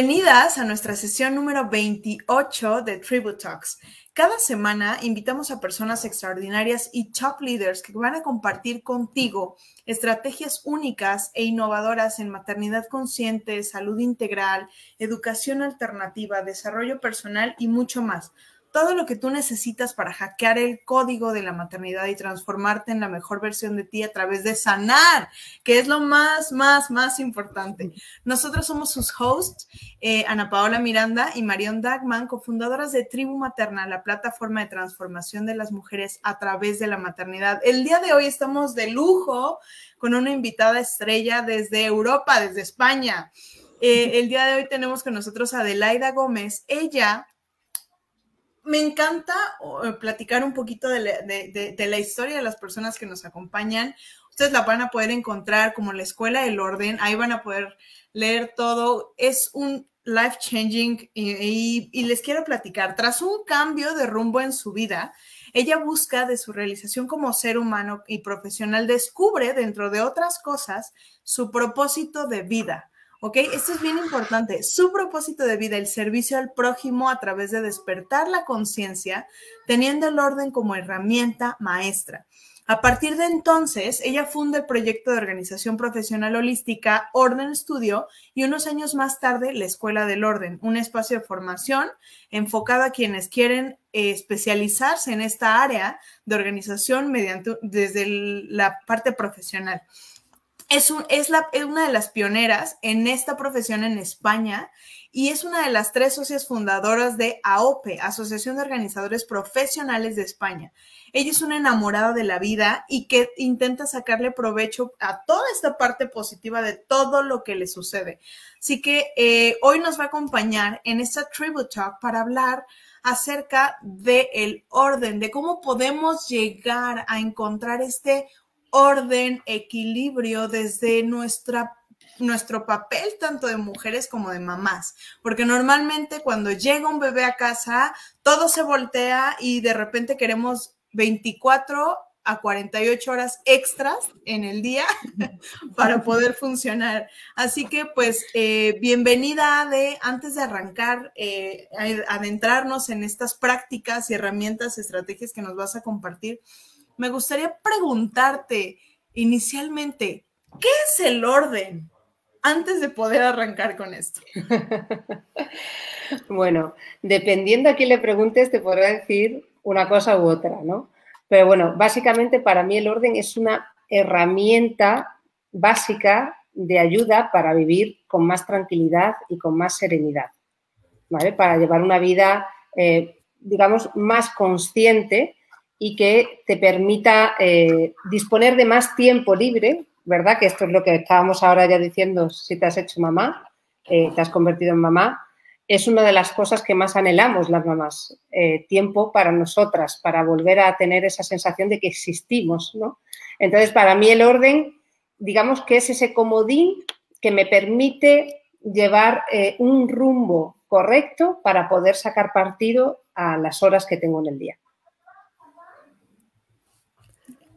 Bienvenidas a nuestra sesión número 28 de Tribute Talks. Cada semana invitamos a personas extraordinarias y top leaders que van a compartir contigo estrategias únicas e innovadoras en maternidad consciente, salud integral, educación alternativa, desarrollo personal y mucho más. Todo lo que tú necesitas para hackear el código de la maternidad y transformarte en la mejor versión de ti a través de sanar, que es lo más importante. Nosotros somos sus hosts, Ana Paola Miranda y Marion Dagman, cofundadoras de Tribu Materna, la plataforma de transformación de las mujeres a través de la maternidad. El día de hoy estamos de lujo con una invitada estrella desde Europa, desde España. El día de hoy tenemos con nosotros a Adelaida Gómez. Ella... Me encanta platicar un poquito de la historia de las personas que nos acompañan. Ustedes la van a poder encontrar como la Escuela del Orden. Ahí van a poder leer todo. Es un life changing y les quiero platicar. Tras un cambio de rumbo en su vida, ella busca de su realización como ser humano y profesional, descubre dentro de otras cosas su propósito de vida. ¿Ok? Esto es bien importante. Su propósito de vida, el servicio al prójimo a través de despertar la conciencia, teniendo el orden como herramienta maestra. A partir de entonces, ella funda el proyecto de organización profesional holística Orden Studio y unos años más tarde la Escuela del Orden, un espacio de formación enfocado a quienes quieren especializarse en esta área de organización desde la parte profesional. Es una de las pioneras en esta profesión en España y es una de las 3 socias fundadoras de AOPE, Asociación de Organizadores Profesionales de España. Ella es una enamorada de la vida y que intenta sacarle provecho a toda esta parte positiva de todo lo que le sucede. Así que hoy nos va a acompañar en esta Tribute Talk para hablar acerca del orden, de cómo podemos llegar a encontrar este orden, equilibrio desde nuestro papel tanto de mujeres como de mamás, porque normalmente cuando llega un bebé a casa todo se voltea y de repente queremos 24 a 48 horas extras en el día para poder funcionar. Así que pues bienvenida antes de arrancar, adentrarnos en estas prácticas y herramientas, estrategias que nos vas a compartir. Me gustaría preguntarte inicialmente, ¿qué es el orden? Antes de poder arrancar con esto. Bueno, dependiendo a quién le preguntes, te podrá decir una cosa u otra, ¿no? Pero bueno, básicamente para mí el orden es una herramienta básica de ayuda para vivir con más tranquilidad y con más serenidad, ¿vale? Para llevar una vida, digamos, más consciente y que te permita disponer de más tiempo libre, ¿verdad? Que esto es lo que estábamos ahora ya diciendo, si te has hecho mamá, te has convertido en mamá, es una de las cosas que más anhelamos las mamás, tiempo para nosotras, para volver a tener esa sensación de que existimos, ¿no? Entonces, para mí el orden, digamos que es ese comodín que me permite llevar un rumbo correcto para poder sacar partido a las horas que tengo en el día.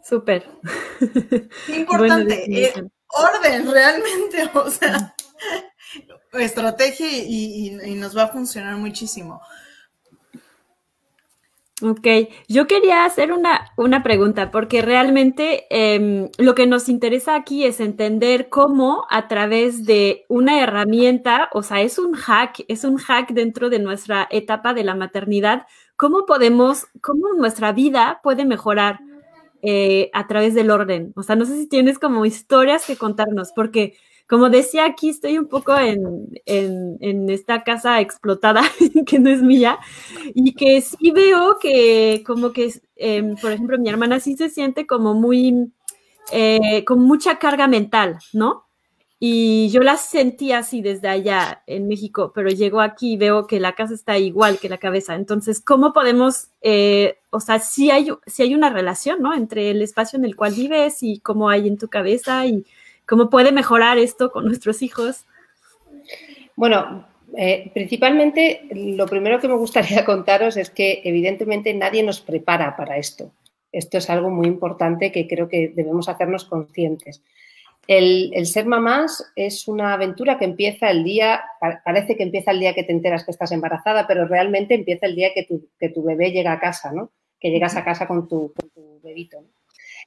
Súper. Importante, orden realmente, o sea, estrategia y nos va a funcionar muchísimo. Ok, yo quería hacer una pregunta porque realmente lo que nos interesa aquí es entender cómo a través de una herramienta, o sea, es un hack dentro de nuestra etapa de la maternidad, cómo nuestra vida puede mejorar a través del orden. O sea, no sé si tienes como historias que contarnos, porque como decía aquí, estoy un poco en esta casa explotada, que no es mía, y que sí veo que como que, por ejemplo, mi hermana sí se siente como muy, con mucha carga mental, ¿no? Y yo la sentí así desde allá en México, pero llego aquí y veo que la casa está igual que la cabeza. Entonces, ¿cómo podemos, o sea, sí hay una relación, ¿no? Entre el espacio en el cual vives y cómo hay en tu cabeza y cómo puede mejorar esto con nuestros hijos? Bueno, principalmente lo primero que me gustaría contaros es que evidentemente nadie nos prepara para esto. Esto es algo muy importante que creo que debemos hacernos conscientes. El ser mamás es una aventura que empieza el día, parece que empieza el día que te enteras que estás embarazada, pero realmente empieza el día que tu bebé llega a casa, ¿no? Que llegas a casa con tu bebito, ¿no?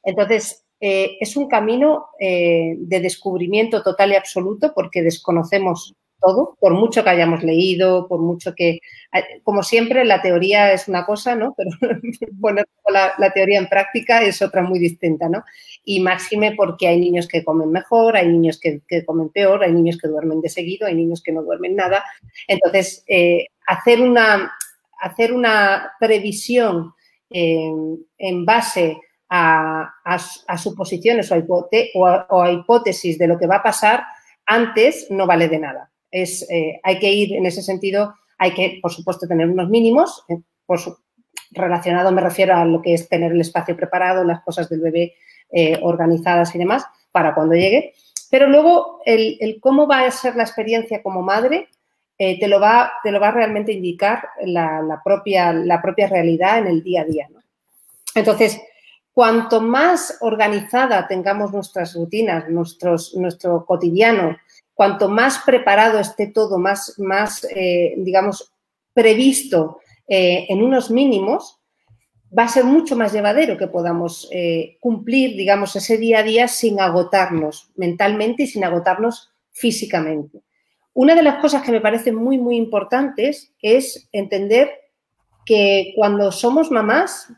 Entonces, es un camino de descubrimiento total y absoluto porque desconocemos todo, por mucho que hayamos leído, por mucho que, como siempre, la teoría es una cosa, ¿no? Pero poner la teoría en práctica es otra muy distinta, ¿no? Y máxime porque hay niños que comen mejor, hay niños que comen peor, hay niños que duermen de seguido, hay niños que no duermen nada. Entonces, hacer una previsión en base a suposiciones o a hipótesis de lo que va a pasar antes no vale de nada. Hay que ir en ese sentido, hay que, por supuesto, tener unos mínimos, relacionado me refiero a lo que es tener el espacio preparado, las cosas del bebé organizadas y demás para cuando llegue, pero luego el cómo va a ser la experiencia como madre te lo va realmente a indicar la propia realidad en el día a día, ¿no? Entonces, cuanto más organizada tengamos nuestras rutinas, nuestro cotidiano, cuanto más preparado esté todo, más digamos, previsto en unos mínimos, va a ser mucho más llevadero que podamos cumplir, digamos, ese día a día sin agotarnos mentalmente y sin agotarnos físicamente. Una de las cosas que me parecen muy, muy importantes es entender que cuando somos mamás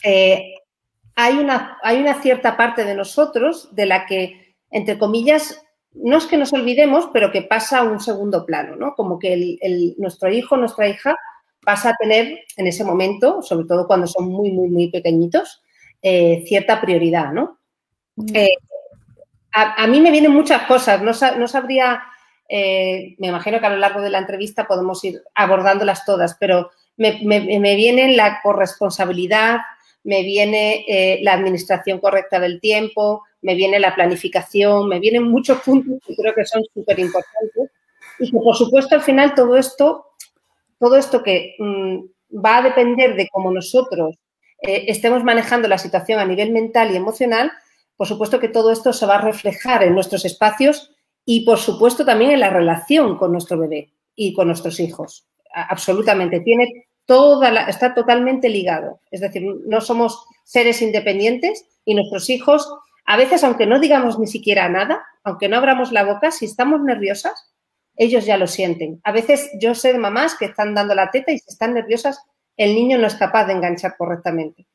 hay una cierta parte de nosotros de la que, entre comillas, no es que nos olvidemos, pero que pasa a un segundo plano, ¿no? Como que nuestro hijo, nuestra hija pasa a tener en ese momento, sobre todo cuando son muy, muy, muy pequeñitos, cierta prioridad, ¿no? A mí me vienen muchas cosas, no sabría, me imagino que a lo largo de la entrevista podemos ir abordándolas todas, pero me viene la corresponsabilidad, me viene la administración correcta del tiempo, me viene la planificación, me vienen muchos puntos que creo que son súper importantes y que, por supuesto, al final todo esto que va a depender de cómo nosotros estemos manejando la situación a nivel mental y emocional, por supuesto que todo esto se va a reflejar en nuestros espacios y, por supuesto, también en la relación con nuestro bebé y con nuestros hijos. Absolutamente. Está totalmente ligado. Es decir, no somos seres independientes y nuestros hijos, a veces, aunque no digamos ni siquiera nada, aunque no abramos la boca, si estamos nerviosas, ellos ya lo sienten. A veces yo sé de mamás que están dando la teta y si están nerviosas, el niño no es capaz de enganchar correctamente.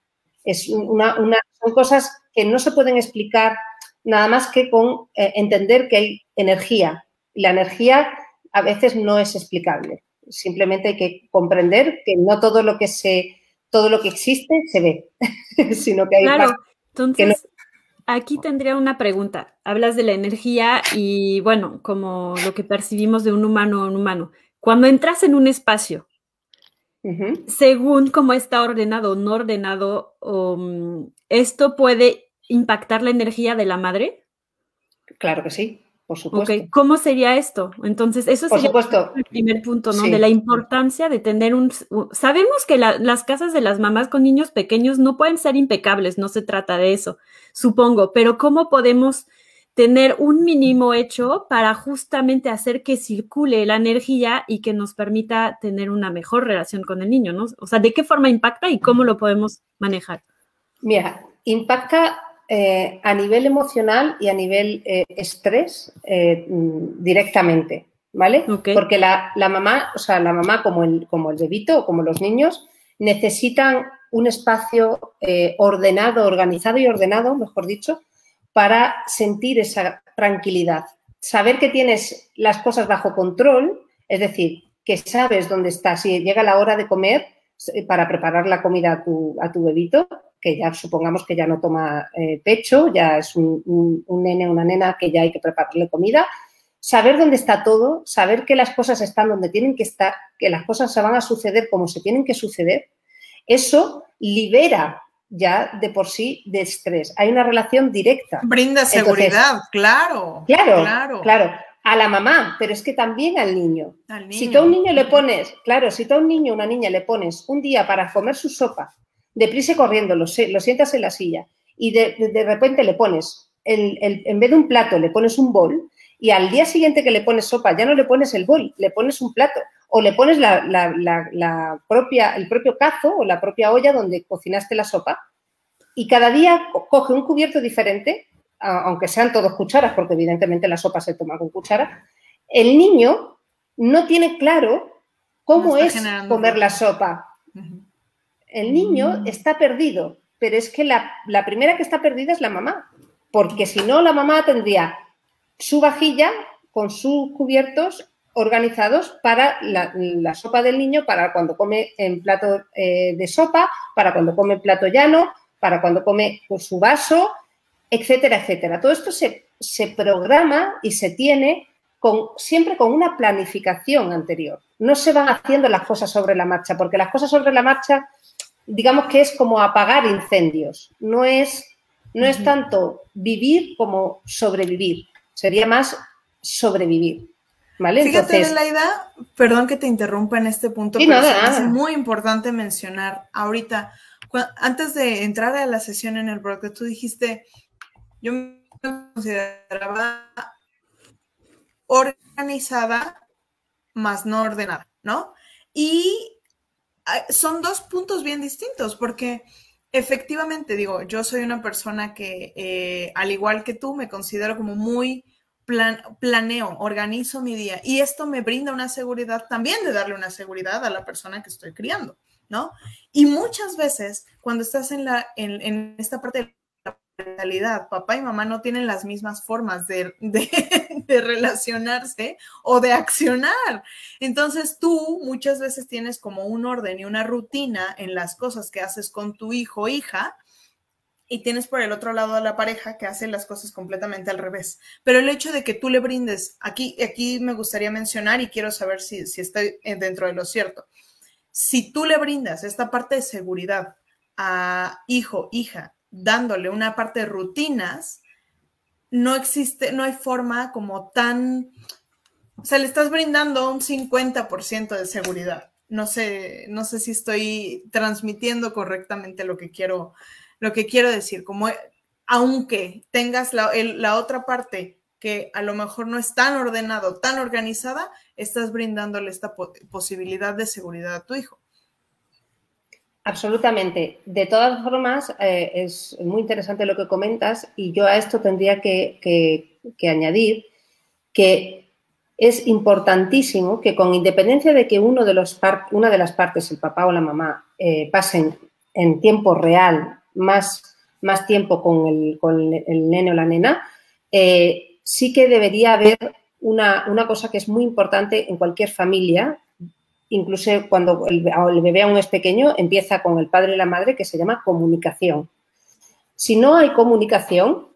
Son cosas que no se pueden explicar nada más que con entender que hay energía. Y la energía a veces no es explicable. Simplemente hay que comprender que no todo lo que existe se ve, sino que hay... Claro, entonces aquí tendría una pregunta. Hablas de la energía y, bueno, como lo que percibimos de un humano a un humano. Cuando entras en un espacio, según cómo está ordenado o no ordenado, ¿esto puede impactar la energía de la madre? Claro que sí. Por supuesto. Okay. ¿Cómo sería esto? Entonces, eso sería el primer punto, ¿no? Sí. De la importancia de tener sabemos que las casas de las mamás con niños pequeños no pueden ser impecables, no se trata de eso, supongo, pero ¿cómo podemos tener un mínimo hecho para justamente hacer que circule la energía y que nos permita tener una mejor relación con el niño, ¿no? O sea, ¿de qué forma impacta y cómo lo podemos manejar? Mira, impacta a nivel emocional y a nivel estrés directamente, ¿vale? Okay. Porque la mamá como el bebito o como los niños necesitan un espacio organizado y ordenado, mejor dicho, para sentir esa tranquilidad. Saber que tienes las cosas bajo control, es decir, que sabes dónde estás. Si llega la hora de comer, para preparar la comida a tu bebito, que ya supongamos que ya no toma pecho, ya es un nene o una nena que ya hay que prepararle comida, saber dónde está todo, saber que las cosas están donde tienen que estar, que las cosas se van a suceder como se tienen que suceder, eso libera ya de por sí de estrés. Hay una relación directa. Brinda seguridad. Entonces, claro. A la mamá, pero es que también al niño. Si tú a un niño le pones, si tú a un niño o una niña le pones un día para comer su sopa, deprisa y corriendo, lo sientas en la silla y de repente le pones en vez de un plato le pones un bol y al día siguiente que le pones sopa ya no le pones el bol, le pones un plato o le pones el propio cazo o la propia olla donde cocinaste la sopa y cada día coge un cubierto diferente, aunque sean todos cucharas, porque evidentemente la sopa se toma con cuchara, el niño no tiene claro cómo es comer la sopa. El niño está perdido, pero es que la primera que está perdida es la mamá, porque si no la mamá tendría su vajilla con sus cubiertos organizados para la sopa del niño, para cuando come en plato de sopa, para cuando come en plato llano, para cuando come con su vaso, etcétera, etcétera. Todo esto se programa y se tiene siempre con una planificación anterior. No se van haciendo las cosas sobre la marcha, porque las cosas sobre la marcha, digamos que es como apagar incendios. No es tanto vivir como sobrevivir. Sería más sobrevivir. ¿Vale? Fíjate, entonces, Adelaida, perdón que te interrumpa en este punto, sí, pero es muy importante mencionar ahorita, antes de entrar a la sesión en el broadcast, tú dijiste, yo me consideraba organizada, más no ordenada, ¿no? Y son dos puntos bien distintos, porque efectivamente, digo, yo soy una persona que, al igual que tú, me considero como muy planeo, organizo mi día y esto me brinda una seguridad también de darle una seguridad a la persona que estoy criando, ¿no? Y muchas veces cuando estás en esta parte de la parentalidad, papá y mamá no tienen las mismas formas de relacionarse o de accionar. Entonces tú muchas veces tienes como un orden y una rutina en las cosas que haces con tu hijo o hija, y tienes por el otro lado a la pareja que hace las cosas completamente al revés. Pero el hecho de que tú le brindes, aquí me gustaría mencionar y quiero saber si estoy dentro de lo cierto. Si tú le brindas esta parte de seguridad a hijo, hija, dándole una parte de rutinas, no hay forma como tan... O sea, le estás brindando un 50% de seguridad. No sé si estoy transmitiendo correctamente lo que quiero decir, como aunque tengas la otra parte que a lo mejor no es tan ordenado, tan organizada, estás brindándole esta posibilidad de seguridad a tu hijo. Absolutamente. De todas formas, es muy interesante lo que comentas y yo a esto tendría que añadir que es importantísimo que con independencia de que una de las partes, el papá o la mamá, pasen en tiempo real más tiempo con el nene o la nena, sí que debería haber una cosa que es muy importante en cualquier familia, incluso cuando el bebé aún es pequeño, empieza con el padre y la madre, que se llama comunicación. Si no hay comunicación,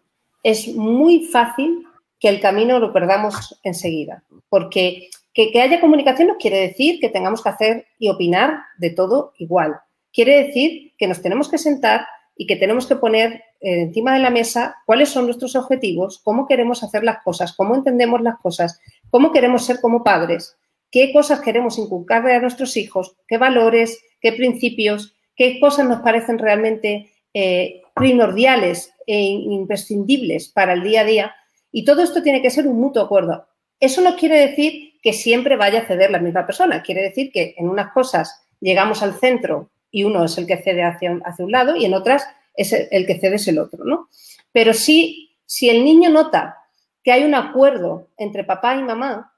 es muy fácil que el camino lo perdamos enseguida, porque que haya comunicación no quiere decir que tengamos que hacer y opinar de todo igual. Quiere decir que nos tenemos que sentar y que tenemos que poner encima de la mesa cuáles son nuestros objetivos, cómo queremos hacer las cosas, cómo entendemos las cosas, cómo queremos ser como padres, qué cosas queremos inculcarle a nuestros hijos, qué valores, qué principios, qué cosas nos parecen realmente primordiales e imprescindibles para el día a día. Y todo esto tiene que ser un mutuo acuerdo. Eso no quiere decir que siempre vaya a ceder la misma persona. Quiere decir que en unas cosas llegamos al centro y uno es el que cede hacia un lado y en otras es el que cede es el otro, ¿no? Pero si el niño nota que hay un acuerdo entre papá y mamá,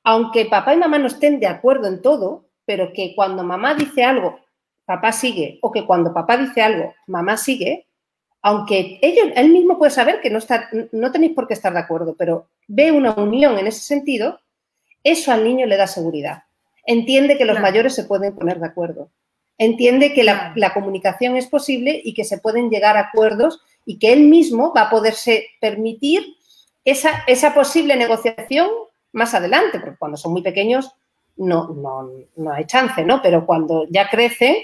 aunque papá y mamá no estén de acuerdo en todo, pero que cuando mamá dice algo, papá sigue, o que cuando papá dice algo, mamá sigue, aunque él mismo puede saber que no tenéis por qué estar de acuerdo, pero ve una unión en ese sentido, eso al niño le da seguridad. Entiende que los mayores se pueden poner de acuerdo. Entiende que la comunicación es posible y que se pueden llegar a acuerdos y que él mismo va a poderse permitir esa posible negociación más adelante, porque cuando son muy pequeños no hay chance, ¿no? Pero cuando ya crecen,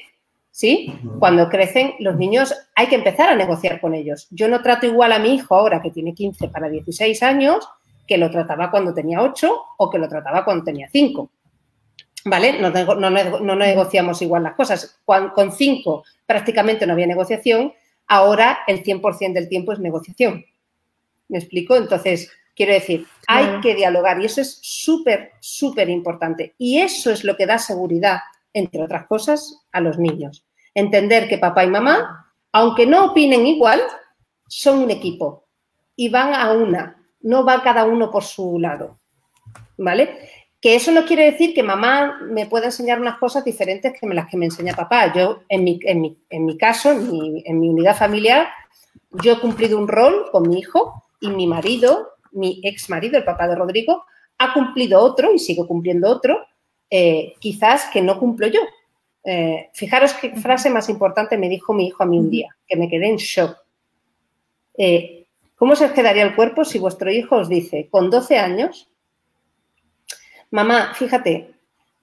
¿sí? Cuando crecen los niños hay que empezar a negociar con ellos. Yo no trato igual a mi hijo ahora que tiene 15 para 16 años que lo trataba cuando tenía 8 o que lo trataba cuando tenía 5. ¿Vale? No negociamos igual las cosas. Con 5 prácticamente no había negociación, ahora el 100% del tiempo es negociación. ¿Me explico? Entonces, quiero decir, hay que dialogar y eso es súper, súper importante. Y eso es lo que da seguridad, entre otras cosas, a los niños. Entender que papá y mamá, aunque no opinen igual, son un equipo y van a una, no va cada uno por su lado, ¿vale? Que eso no quiere decir que mamá me pueda enseñar unas cosas diferentes que las que me enseña papá. Yo, en mi caso, en mi unidad familiar, yo he cumplido un rol con mi hijo y mi marido, mi ex marido, el papá de Rodrigo, ha cumplido otro y sigue cumpliendo otro, quizás que no cumplo yo. Fijaros qué frase más importante me dijo mi hijo a mí un día, que me quedé en shock. ¿Cómo se os quedaría el cuerpo si vuestro hijo os dice, con 12 años, mamá, fíjate,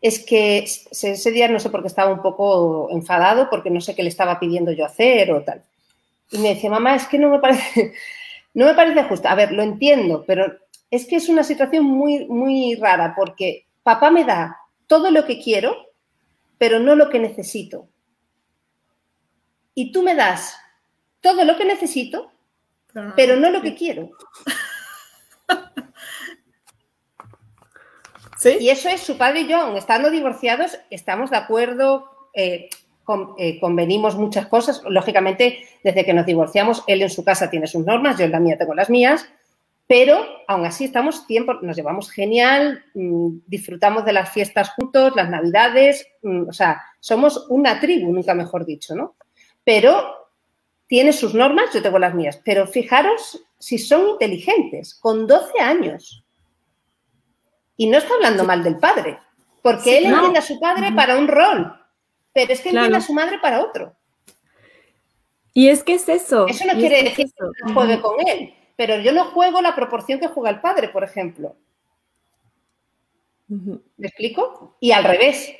es que ese día no sé por qué estaba un poco enfadado porque no sé qué le estaba pidiendo yo hacer o tal. Y me decía, mamá, es que no me parece justo. A ver, lo entiendo, pero es que es una situación muy, muy rara porque papá me da todo lo que quiero, pero no lo que necesito. Y tú me das todo lo que necesito, pero no lo que quiero. ¿Sí? Y eso es su padre y yo, aun estando divorciados, estamos de acuerdo, convenimos muchas cosas. Lógicamente, desde que nos divorciamos, él en su casa tiene sus normas, yo en la mía tengo las mías, pero aún así estamos nos llevamos genial, disfrutamos de las fiestas juntos, las navidades, o sea, somos una tribu, nunca mejor dicho, ¿no? Pero tiene sus normas, yo tengo las mías, pero fijaros si son inteligentes, con 12 años. Y no está hablando mal del padre, porque él entiende a su padre para un rol, pero es que entiende a su madre para otro. Y es que es eso. Eso no quiere decir que no juegue con él, pero yo no juego la proporción que juega el padre, por ejemplo. ¿Me explico? Y al revés.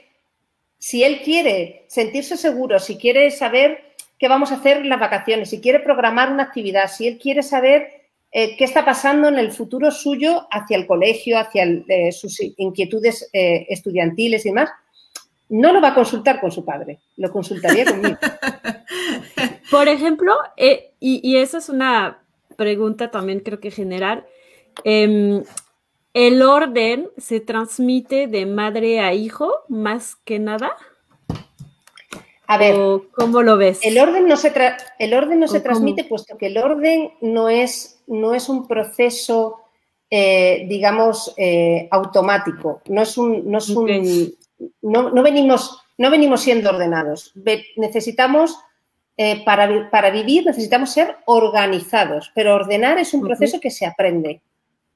Si él quiere sentirse seguro, si quiere saber qué vamos a hacer en las vacaciones, si quiere programar una actividad, si él quiere saber qué está pasando en el futuro suyo hacia el colegio, hacia sus inquietudes estudiantiles y demás, no lo va a consultar con su padre, lo consultaría conmigo. Por ejemplo, y esa es una pregunta también creo que general, ¿el orden se transmite de madre a hijo más que nada? A ver, ¿cómo lo ves? El orden no se transmite, puesto que el orden no es un proceso, digamos, automático. No venimos siendo ordenados. Necesitamos, para vivir, necesitamos ser organizados, pero ordenar es un proceso que se aprende.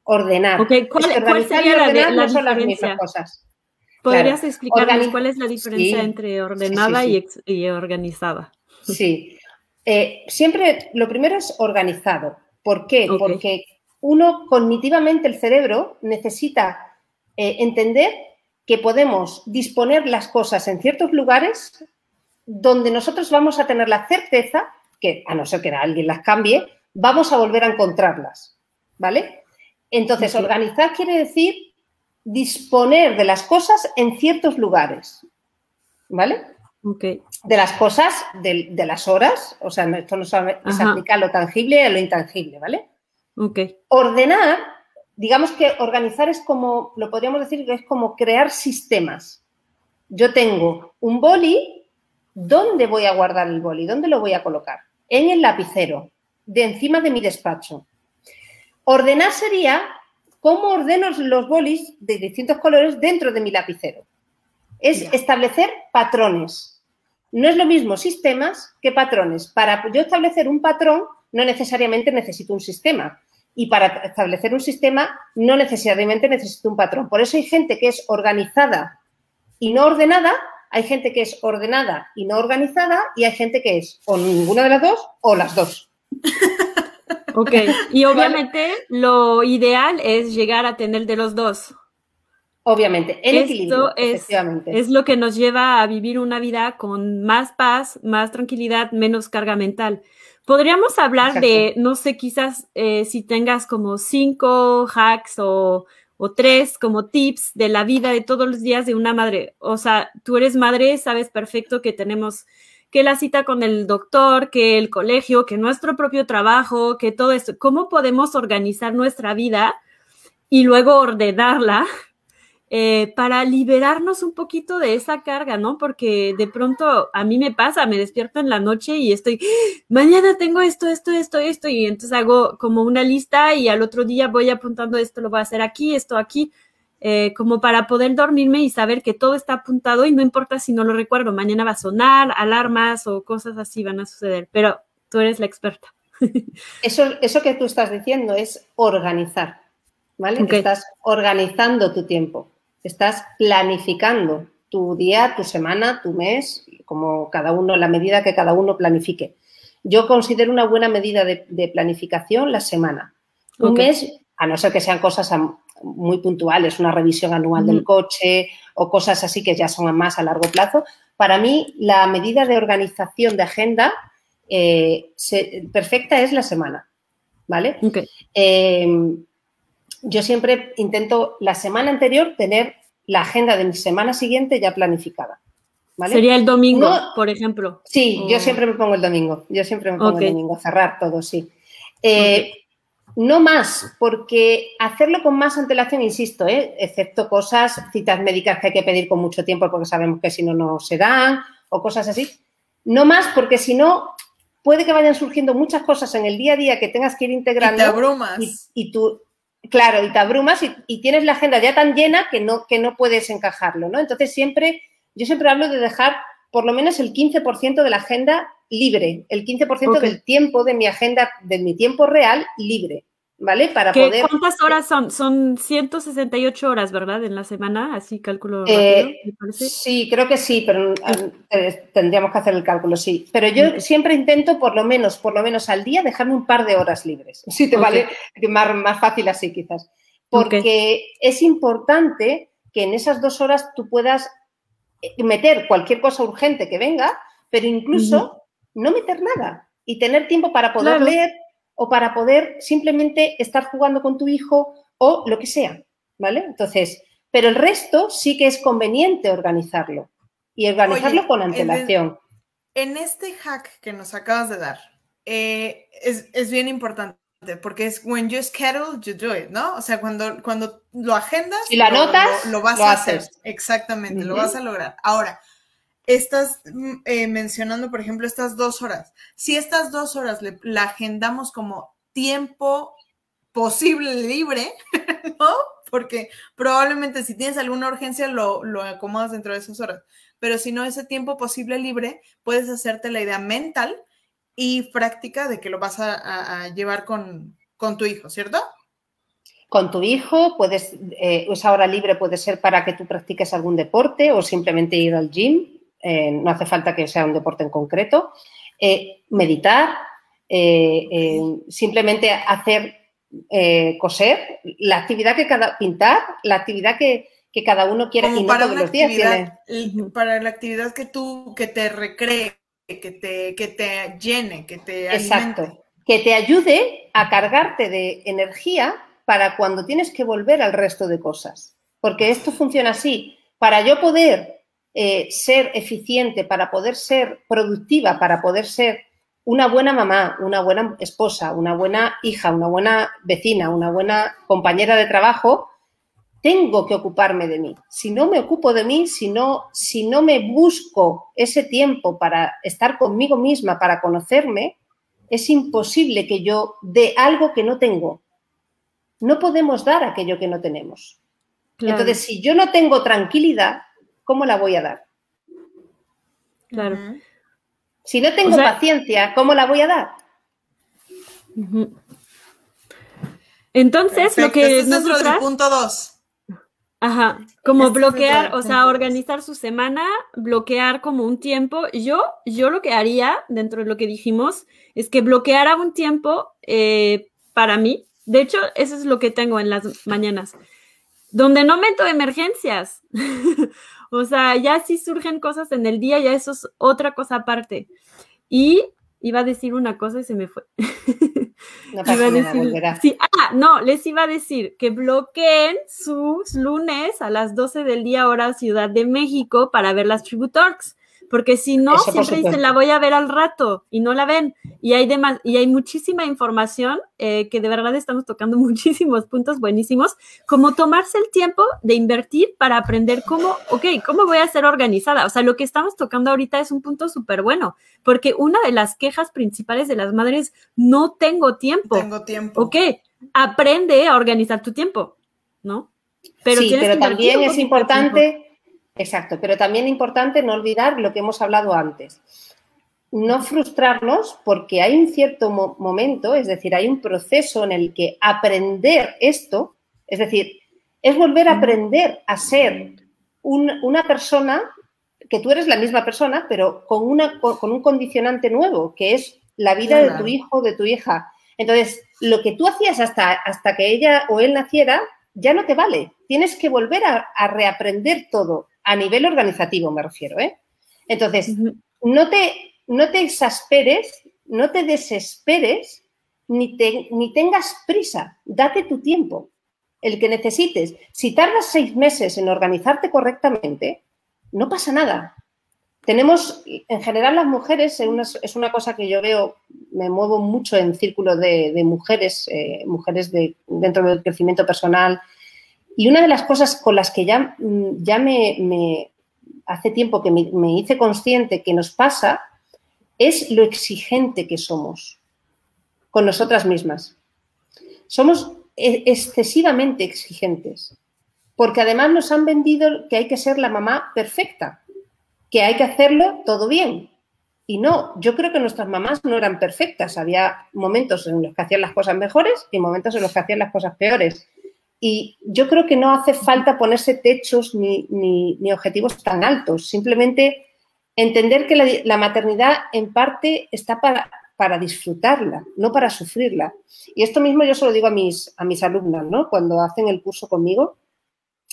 Ordenar. ¿Cuál sería la son las diferencia? mismas cosas. ¿Podrías explicarnos cuál es la diferencia entre ordenada y organizada? Sí. Siempre lo primero es organizado. ¿Por qué? Porque uno cognitivamente, el cerebro, necesita entender que podemos disponer las cosas en ciertos lugares donde nosotros vamos a tener la certeza que, a no ser que alguien las cambie, vamos a volver a encontrarlas. ¿Vale? Entonces, organizar quiere decir disponer de las cosas en ciertos lugares, ¿vale? De las cosas, de las horas, o sea, esto no se aplica a lo tangible y a lo intangible, ¿vale? Ordenar, digamos que organizar es como, lo podríamos decir que es como crear sistemas. Yo tengo un boli, ¿dónde voy a guardar el boli? ¿Dónde lo voy a colocar? En el lapicero, de encima de mi despacho. Ordenar sería cómo ordeno los bolis de distintos colores dentro de mi lapicero. Es establecer patrones. No es lo mismo sistemas que patrones. Para yo establecer un patrón, no necesariamente necesito un sistema. Y para establecer un sistema, no necesariamente necesito un patrón. Por eso hay gente que es organizada y no ordenada, hay gente que es ordenada y no organizada, y hay gente que es o ninguna de las dos o las dos. Y obviamente lo ideal es llegar a tener de los dos. Obviamente, en equilibrio, efectivamente. Es lo que nos lleva a vivir una vida con más paz, más tranquilidad, menos carga mental. Podríamos hablar de, no sé, quizás si tengas como 5 hacks o 3 como tips de la vida de todos los días de una madre. O sea, tú eres madre, sabes perfecto que tenemos que la cita con el doctor, que el colegio, que nuestro propio trabajo, que todo esto. ¿Cómo podemos organizar nuestra vida y luego ordenarla para liberarnos un poquito de esa carga, ¿no? Porque de pronto a mí me pasa, me despierto en la noche y estoy, mañana tengo esto, y entonces hago como una lista y al otro día voy apuntando esto, lo voy a hacer aquí, esto aquí, como para poder dormirme y saber que todo está apuntado y no importa si no lo recuerdo, mañana va a sonar, alarmas o cosas así van a suceder, pero tú eres la experta. Eso que tú estás diciendo es organizar, ¿vale? Okay. Estás organizando tu tiempo. Estás planificando tu día, tu semana, tu mes, como cada uno, la medida que cada uno planifique. Yo considero una buena medida de planificación la semana. Un mes, a no ser que sean cosas muy puntuales, una revisión anual del coche o cosas así que ya son más a largo plazo. Para mí, la medida de organización de agenda perfecta es la semana, ¿vale? Okay. Yo siempre intento la semana anterior tener la agenda de mi semana siguiente ya planificada, ¿vale? Sería el domingo, por ejemplo. Sí, yo siempre me pongo el domingo. Yo siempre me pongo el domingo, cerrar todo, sí. No más, porque hacerlo con más antelación, insisto, excepto cosas, citas médicas que hay que pedir con mucho tiempo porque sabemos que si no, no se dan o cosas así. No más, porque si no, puede que vayan surgiendo muchas cosas en el día a día que tengas que ir integrando. Y te abrumas. Y tú, claro, y te abrumas y tienes la agenda ya tan llena que no puedes encajarlo, ¿no? Entonces, yo siempre hablo de dejar por lo menos el 15% de la agenda libre, el 15% del tiempo de mi agenda, de mi tiempo real libre, ¿vale? Para poder... ¿Cuántas horas son? Son 168 horas, ¿verdad? En la semana, así cálculo rápido, ¿me parece? Sí, creo que sí, pero tendríamos que hacer el cálculo, sí. Pero yo siempre intento por lo menos al día dejarme un par de horas libres. Si te vale, más fácil así quizás. Porque es importante que en esas 2 horas tú puedas meter cualquier cosa urgente que venga, pero incluso no meter nada y tener tiempo para poder leer o para poder simplemente estar jugando con tu hijo o lo que sea, ¿vale? Entonces, pero el resto sí que es conveniente organizarlo y organizarlo con antelación. En este hack que nos acabas de dar, es bien importante porque es when you schedule, you do it, ¿no? O sea, cuando lo agendas, si lo anotas, lo vas a hacer. Exactamente, lo vas a lograr. Ahora, estás mencionando, por ejemplo, estas 2 horas. Si estas 2 horas la agendamos como tiempo posible libre, ¿no? Porque probablemente si tienes alguna urgencia lo acomodas dentro de esas horas. Pero si no, ese tiempo posible libre, puedes hacerte la idea mental y práctica de que lo vas a llevar con tu hijo, ¿cierto? Con tu hijo, esa hora libre puede ser para que tú practiques algún deporte o simplemente ir al gym. No hace falta que sea un deporte en concreto. Meditar, simplemente hacer coser, la actividad pintar, la actividad que cada uno quiera y no todos los días tiene. Para la actividad que te recree, que te llene, que te alimente. Exacto. Que te ayude a cargarte de energía para cuando tienes que volver al resto de cosas. Porque esto funciona así. Para yo poder ser eficiente, para poder ser productiva, para poder ser una buena mamá, una buena esposa, una buena hija, una buena vecina, una buena compañera de trabajo, tengo que ocuparme de mí. Si no me ocupo de mí, si no me busco ese tiempo para estar conmigo misma, para conocerme, es imposible que yo dé algo que no tengo. No podemos dar aquello que no tenemos. Claro. Entonces, si yo no tengo tranquilidad, ¿cómo la voy a dar? Claro. Si no tengo paciencia, ¿cómo la voy a dar? Entonces, perfecto. Lo que es dentro del punto 2. Ajá, como bloquear, o sea, organizar su semana, bloquear como un tiempo. Yo lo que haría, dentro de lo que dijimos, es que bloqueara un tiempo para mí. De hecho, eso es lo que tengo en las mañanas, donde no meto emergencias. O sea, ya si surgen cosas en el día, ya eso es otra cosa aparte. Y iba a decir una cosa y se me fue. No pasa nada, volverá. Sí, no, les iba a decir que bloqueen sus lunes a las 12 del día hora Ciudad de México para ver las Tribute Talks, porque si no, Eso, por siempre dicen, supuesto. la voy a ver al rato y no la ven. Y hay muchísima información que de verdad estamos tocando muchísimos puntos buenísimos, como tomarse el tiempo de invertir para aprender cómo voy a ser organizada. O sea, lo que estamos tocando ahorita es un punto súper bueno, porque una de las quejas principales de las madres, no tengo tiempo. Tengo tiempo. Ok, aprende a organizar tu tiempo, ¿no? Pero sí, pero que también es importante, exacto, pero también importante no olvidar lo que hemos hablado antes. No frustrarnos porque hay un cierto momento, es decir, hay un proceso en el que aprender esto, es decir, es volver a aprender a ser una persona, que tú eres la misma persona, pero con un condicionante nuevo, que es la vida de tu hijo o de tu hija. Entonces, lo que tú hacías hasta que ella o él naciera ya no te vale. Tienes que volver a reaprender todo, a nivel organizativo me refiero, ¿eh? Entonces, no te exasperes, no te desesperes, ni tengas prisa. Date tu tiempo, el que necesites. Si tardas 6 meses en organizarte correctamente, no pasa nada. Tenemos, en general, las mujeres, es una cosa que yo veo, me muevo mucho en círculo de mujeres, dentro del crecimiento personal. Y una de las cosas con las que ya me hace tiempo que me hice consciente que nos pasa es lo exigente que somos con nosotras mismas. Somos excesivamente exigentes, porque además nos han vendido que hay que ser la mamá perfecta, que hay que hacerlo todo bien. Y no, yo creo que nuestras mamás no eran perfectas. Había momentos en los que hacían las cosas mejores y momentos en los que hacían las cosas peores. Y yo creo que no hace falta ponerse techos ni objetivos tan altos. Simplemente entender que la maternidad en parte está para disfrutarla, no para sufrirla. Y esto mismo yo se lo digo a mis alumnas, ¿no? Cuando hacen el curso conmigo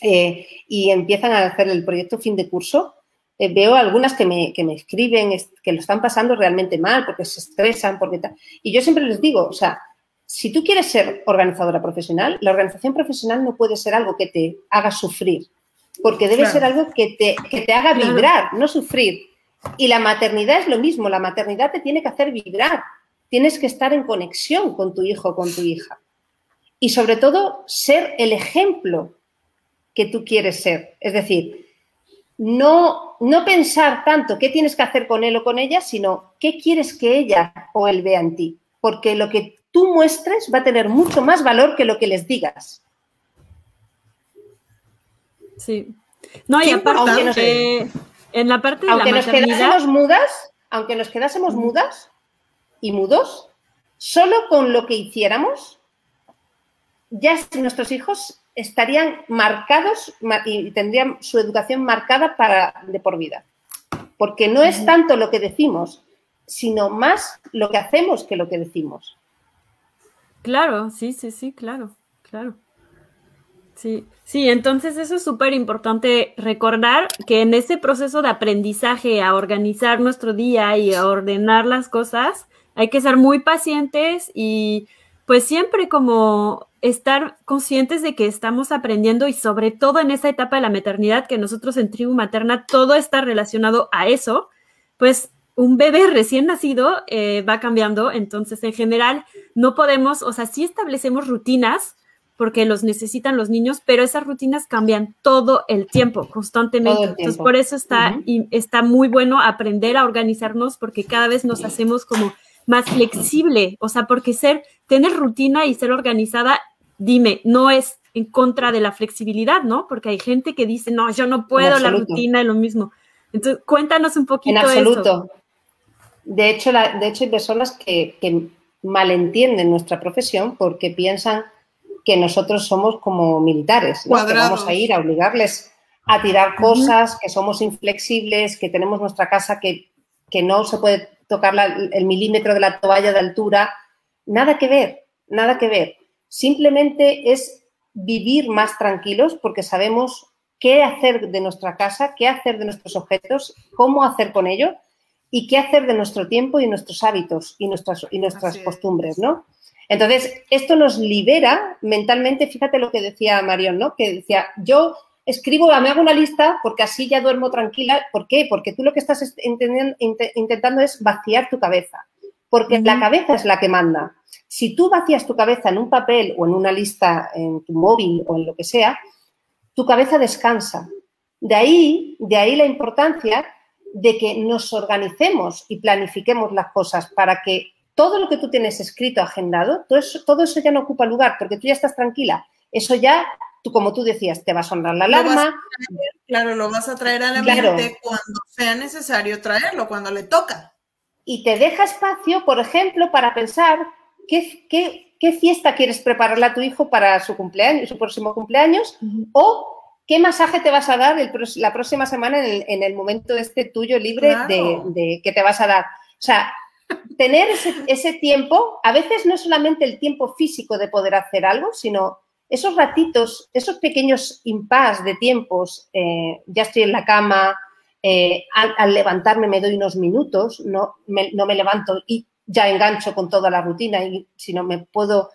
y empiezan a hacer el proyecto fin de curso, veo algunas que me escriben que lo están pasando realmente mal porque se estresan, y yo siempre les digo, o sea, si tú quieres ser organizadora profesional, la organización profesional no puede ser algo que te haga sufrir, porque debe ser algo que te haga vibrar, no sufrir. Y la maternidad es lo mismo, la maternidad te tiene que hacer vibrar, tienes que estar en conexión con tu hijo o con tu hija. Y sobre todo, ser el ejemplo que tú quieres ser. Es decir, no pensar tanto qué tienes que hacer con él o con ella, sino qué quieres que ella o él vea en ti. Porque lo que tú muestres va a tener mucho más valor que lo que les digas. Sí. No, y aparte, en la parte de la maternidad... Aunque nos quedásemos mudas y mudos, solo con lo que hiciéramos, ya nuestros hijos estarían marcados y tendrían su educación marcada de por vida. Porque no es tanto lo que decimos, sino más lo que hacemos que lo que decimos. Claro, sí, claro. Sí, entonces eso es súper importante recordar que en ese proceso de aprendizaje a organizar nuestro día y a ordenar las cosas, hay que ser muy pacientes y pues siempre como estar conscientes de que estamos aprendiendo y sobre todo en esa etapa de la maternidad, que nosotros en Tribu Materna todo está relacionado a eso, pues un bebé recién nacido va cambiando, entonces en general no podemos, o sea, sí establecemos rutinas porque los necesitan los niños, pero esas rutinas cambian todo el tiempo, constantemente. Todo el tiempo. Entonces, por eso está muy bueno aprender a organizarnos porque cada vez nos hacemos como más flexible, o sea, porque tener rutina y ser organizada, dime, no es en contra de la flexibilidad, ¿no? Porque hay gente que dice, no, yo no puedo, la rutina es lo mismo. Entonces, cuéntanos un poquito eso. En absoluto. Eso. De hecho, hay personas que malentienden nuestra profesión porque piensan que nosotros somos como militares, ¿no? Que vamos a ir a obligarles a tirar cosas, que somos inflexibles, que tenemos nuestra casa que no se puede tocar el milímetro de la toalla de altura. Nada que ver. Simplemente es vivir más tranquilos porque sabemos qué hacer de nuestra casa, qué hacer de nuestros objetos, cómo hacer con ello y qué hacer de nuestro tiempo y nuestros hábitos y nuestras costumbres, ¿no? Entonces, esto nos libera mentalmente. Fíjate lo que decía Marion, ¿no? Que decía, yo escribo, me hago una lista porque así ya duermo tranquila. ¿Por qué? Porque tú lo que estás intentando es vaciar tu cabeza, porque la cabeza es la que manda. Si tú vacías tu cabeza en un papel o en una lista en tu móvil o en lo que sea, tu cabeza descansa. De ahí la importancia de que nos organicemos y planifiquemos las cosas para que todo lo que tú tienes escrito, agendado, todo eso ya no ocupa lugar porque tú ya estás tranquila. Eso ya, como tú decías, te va a sonar la alarma. Lo vas a traer a la mente cuando sea necesario traerlo, cuando le toca. Y te deja espacio, por ejemplo, para pensar qué fiesta quieres prepararle a tu hijo para su cumpleaños, su próximo cumpleaños, o qué masaje te vas a dar la próxima semana en el momento tuyo libre de que te vas a dar. O sea, tener ese tiempo, a veces no es solamente el tiempo físico de poder hacer algo, sino esos ratitos, esos pequeños impas de tiempos, ya estoy en la cama, al levantarme me doy unos minutos, no me levanto y ya engancho con toda la rutina, sino me puedo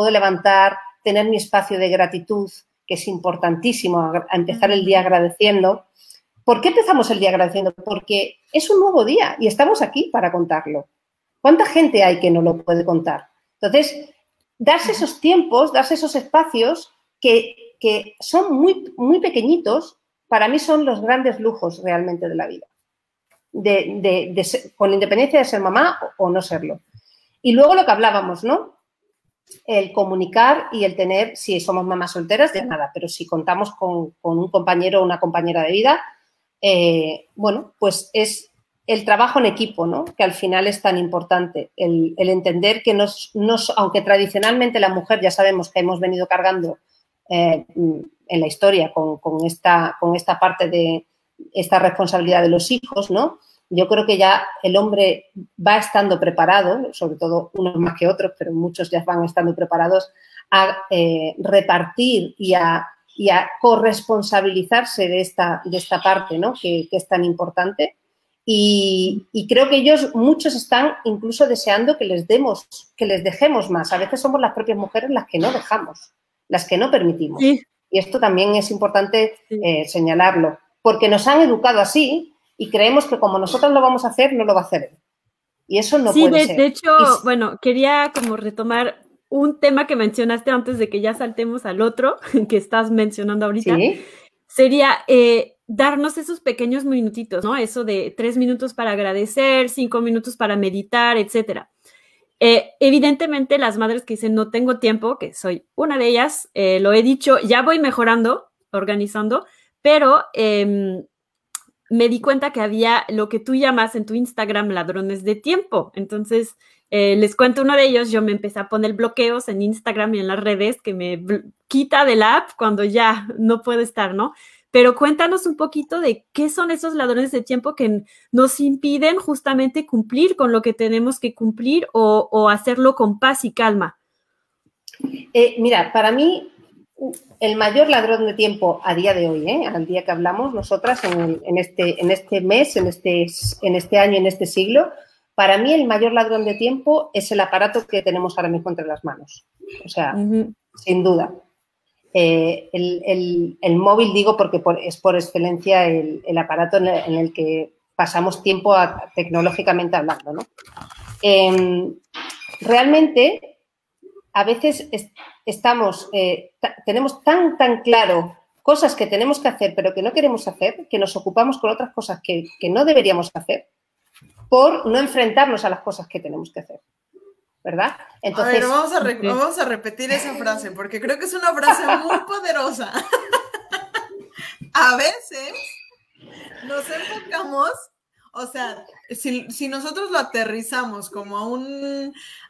levantar, tener mi espacio de gratitud, que es importantísimo, a empezar el día agradeciendo. ¿Por qué empezamos el día agradeciendo? Porque es un nuevo día y estamos aquí para contarlo. ¿Cuánta gente hay que no lo puede contar? Entonces, darse esos tiempos, darse esos espacios que son muy, muy pequeñitos, para mí son los grandes lujos realmente de la vida, con independencia de ser mamá o no serlo. Y luego lo que hablábamos, ¿no? El comunicar y el tener, si somos mamás solteras, de nada, pero si contamos con un compañero o una compañera de vida, pues es el trabajo en equipo, ¿no? Que al final es tan importante, el entender que aunque tradicionalmente la mujer ya sabemos que hemos venido cargando en la historia con esta parte de esta responsabilidad de los hijos, ¿no? Yo creo que ya el hombre va estando preparado, sobre todo unos más que otros, pero muchos ya van estando preparados a repartir y a corresponsabilizarse de esta parte, ¿no? Que es tan importante. Y creo que muchos están incluso deseando que les dejemos más. A veces somos las propias mujeres las que no dejamos, las que no permitimos. Sí. Y esto también es importante señalarlo, porque nos han educado así y creemos que como nosotros lo vamos a hacer, no lo va a hacer él. Y eso no puede ser. De hecho, quería como retomar un tema que mencionaste antes de que ya saltemos al otro, que estás mencionando ahorita. ¿Sí? Sería darnos esos pequeños minutitos, ¿no? Eso de 3 minutos para agradecer, 5 minutos para meditar, etcétera. Evidentemente, las madres que dicen no tengo tiempo, que soy una de ellas, lo he dicho, ya voy mejorando, organizando, pero me di cuenta que había lo que tú llamas en tu Instagram ladrones de tiempo. Entonces, les cuento uno de ellos. Yo me empecé a poner bloqueos en Instagram y en las redes que me quita de la app cuando ya no puedo estar, ¿no? Pero cuéntanos un poquito de qué son esos ladrones de tiempo que nos impiden justamente cumplir con lo que tenemos que cumplir o hacerlo con paz y calma. Mira, para mí el mayor ladrón de tiempo a día de hoy, al día que hablamos nosotras en este mes, en este año, en este siglo, para mí el mayor ladrón de tiempo es el aparato que tenemos ahora mismo entre las manos. O sea, sin duda. El móvil, digo, porque es por excelencia el aparato en el que pasamos tiempo tecnológicamente hablando, ¿no? Realmente, a veces tenemos tan claro cosas que tenemos que hacer pero que no queremos hacer, que nos ocupamos con otras cosas que no deberíamos hacer por no enfrentarnos a las cosas que tenemos que hacer, ¿verdad? Entonces, a ver, vamos a repetir esa frase porque creo que es una frase muy poderosa. A veces nos enfocamos, o sea, si nosotros lo aterrizamos como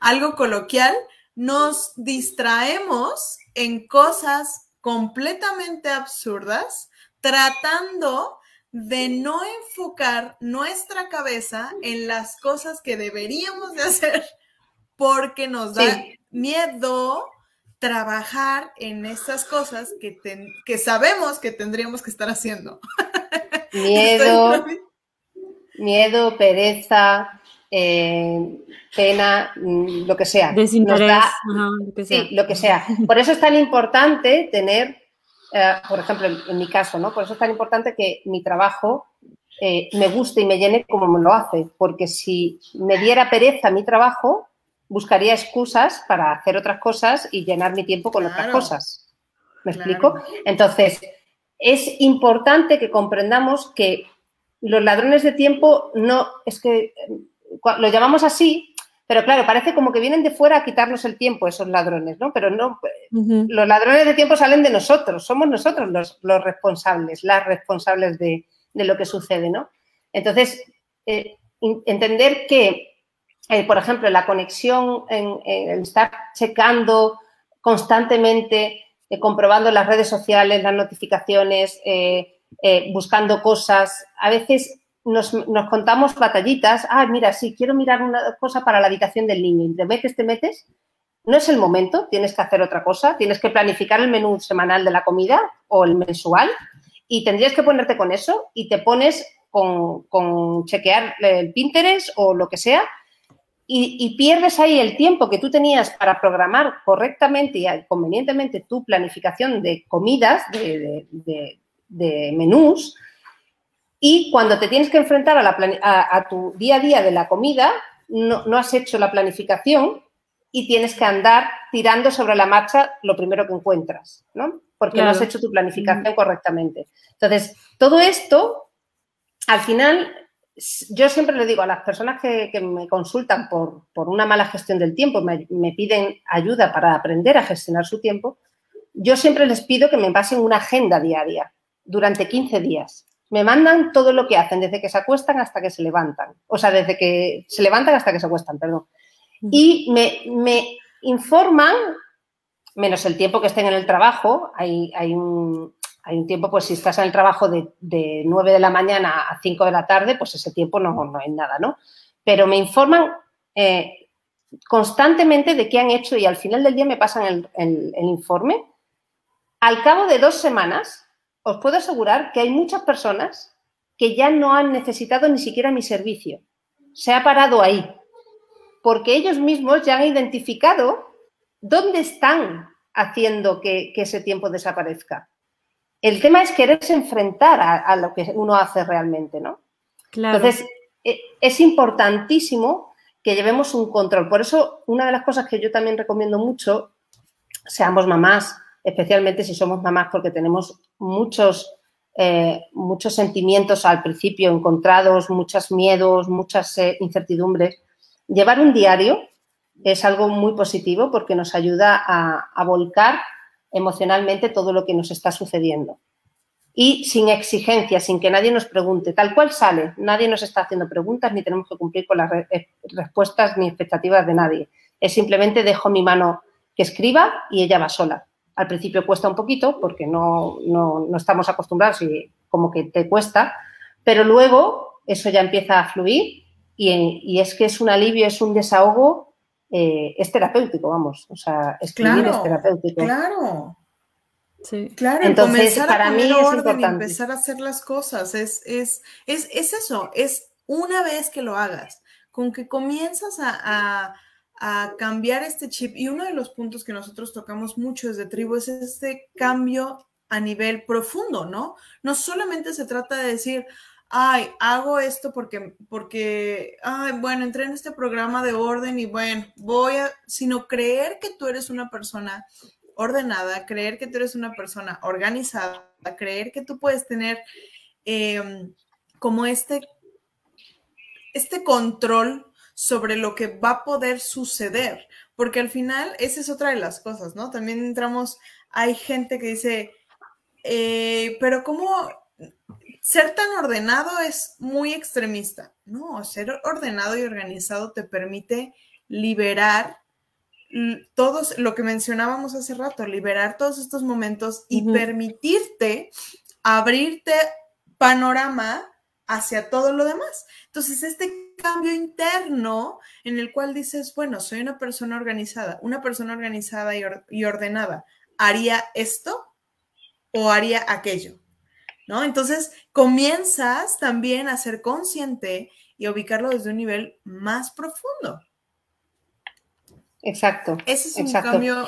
algo coloquial, nos distraemos en cosas completamente absurdas tratando de no enfocar nuestra cabeza en las cosas que deberíamos de hacer porque nos da miedo trabajar en estas cosas que sabemos que tendríamos que estar haciendo. Miedo, pereza, pena, lo que sea. Desinterés. Lo que sea. Por eso es tan importante tener por ejemplo, en mi caso, ¿no? Por eso es tan importante que mi trabajo me guste y me llene como me lo hace, porque si me diera pereza mi trabajo, buscaría excusas para hacer otras cosas y llenar mi tiempo con otras cosas. ¿Me explico? Entonces, es importante que comprendamos que los ladrones de tiempo no, es que lo llamamos así, pero claro, parece como que vienen de fuera a quitarnos el tiempo esos ladrones, ¿no? Pero no, los ladrones de tiempo salen de nosotros, somos nosotros los responsables, las responsables de lo que sucede, ¿no? Entonces, entender que, por ejemplo, la conexión, el estar checando constantemente, comprobando las redes sociales, las notificaciones, buscando cosas, a veces nos contamos batallitas. Ah, mira, sí, quiero mirar una cosa para la habitación del niño. Y te metes, no es el momento, tienes que hacer otra cosa, tienes que planificar el menú semanal de la comida o el mensual y tendrías que ponerte con eso y te pones con chequear el Pinterest o lo que sea y pierdes ahí el tiempo que tú tenías para programar correctamente y convenientemente tu planificación de comidas, de menús. Y cuando te tienes que enfrentar a tu día a día de la comida, no has hecho la planificación y tienes que andar tirando sobre la marcha lo primero que encuentras, ¿no? Porque no has hecho tu planificación correctamente. Entonces, todo esto, al final, yo siempre le digo a las personas que me consultan por una mala gestión del tiempo, me piden ayuda para aprender a gestionar su tiempo, yo siempre les pido que me pasen una agenda diaria durante 15 días. Me mandan todo lo que hacen, desde que se acuestan hasta que se levantan. O sea, desde que se levantan hasta que se acuestan, perdón. Y me informan, menos el tiempo que estén en el trabajo, hay un tiempo, pues si estás en el trabajo de 9 de la mañana a 5 de la tarde, pues ese tiempo no hay nada, ¿no? Pero me informan constantemente de qué han hecho y al final del día me pasan el informe. Al cabo de 2 semanas, os puedo asegurar que hay muchas personas que ya no han necesitado ni siquiera mi servicio. Se ha parado ahí, porque ellos mismos ya han identificado dónde están haciendo que ese tiempo desaparezca. El tema es quererse enfrentar a lo que uno hace realmente, ¿no? Claro. Entonces, es importantísimo que llevemos un control. Por eso, una de las cosas que yo también recomiendo mucho, seamos mamás, especialmente si somos mamás, porque tenemos muchos sentimientos al principio encontrados, muchos miedos, muchas incertidumbres. Llevar un diario es algo muy positivo porque nos ayuda a volcar emocionalmente todo lo que nos está sucediendo. Y sin exigencia, sin que nadie nos pregunte, tal cual sale. Nadie nos está haciendo preguntas ni tenemos que cumplir con las respuestas ni expectativas de nadie. Es simplemente dejo mi mano que escriba y ella va sola. Al principio cuesta un poquito porque no estamos acostumbrados y como que te cuesta, pero luego eso ya empieza a fluir y es que es un alivio, es un desahogo, es terapéutico, vamos. O sea, escribir es terapéutico. Claro. Sí. Claro, entonces comenzar para a mí poner es orden importante. y empezar a hacer las cosas. Es eso, es una vez que lo hagas, con que comienzas a cambiar este chip. Y uno de los puntos que nosotros tocamos mucho desde Tribu es este cambio a nivel profundo, ¿no? No solamente se trata de decir, ay, hago esto porque, ay, bueno, entré en este programa de orden y bueno, sino creer que tú eres una persona ordenada, creer que tú eres una persona organizada, creer que tú puedes tener como este control sobre lo que va a poder suceder, porque al final esa es otra de las cosas, ¿no? También hay gente que dice, pero ¿cómo ser tan ordenado es muy extremista? No, ser ordenado y organizado te permite liberar todos, lo que mencionábamos hace rato, liberar todos estos momentos y permitirte abrirte panorama hacia todo lo demás. Entonces, este cambio interno en el cual dices, bueno, soy una persona organizada y ordenada, ¿haría esto o haría aquello? ¿No? Entonces, comienzas también a ser consciente y a ubicarlo desde un nivel más profundo. Exacto. Ese es exacto. un cambio.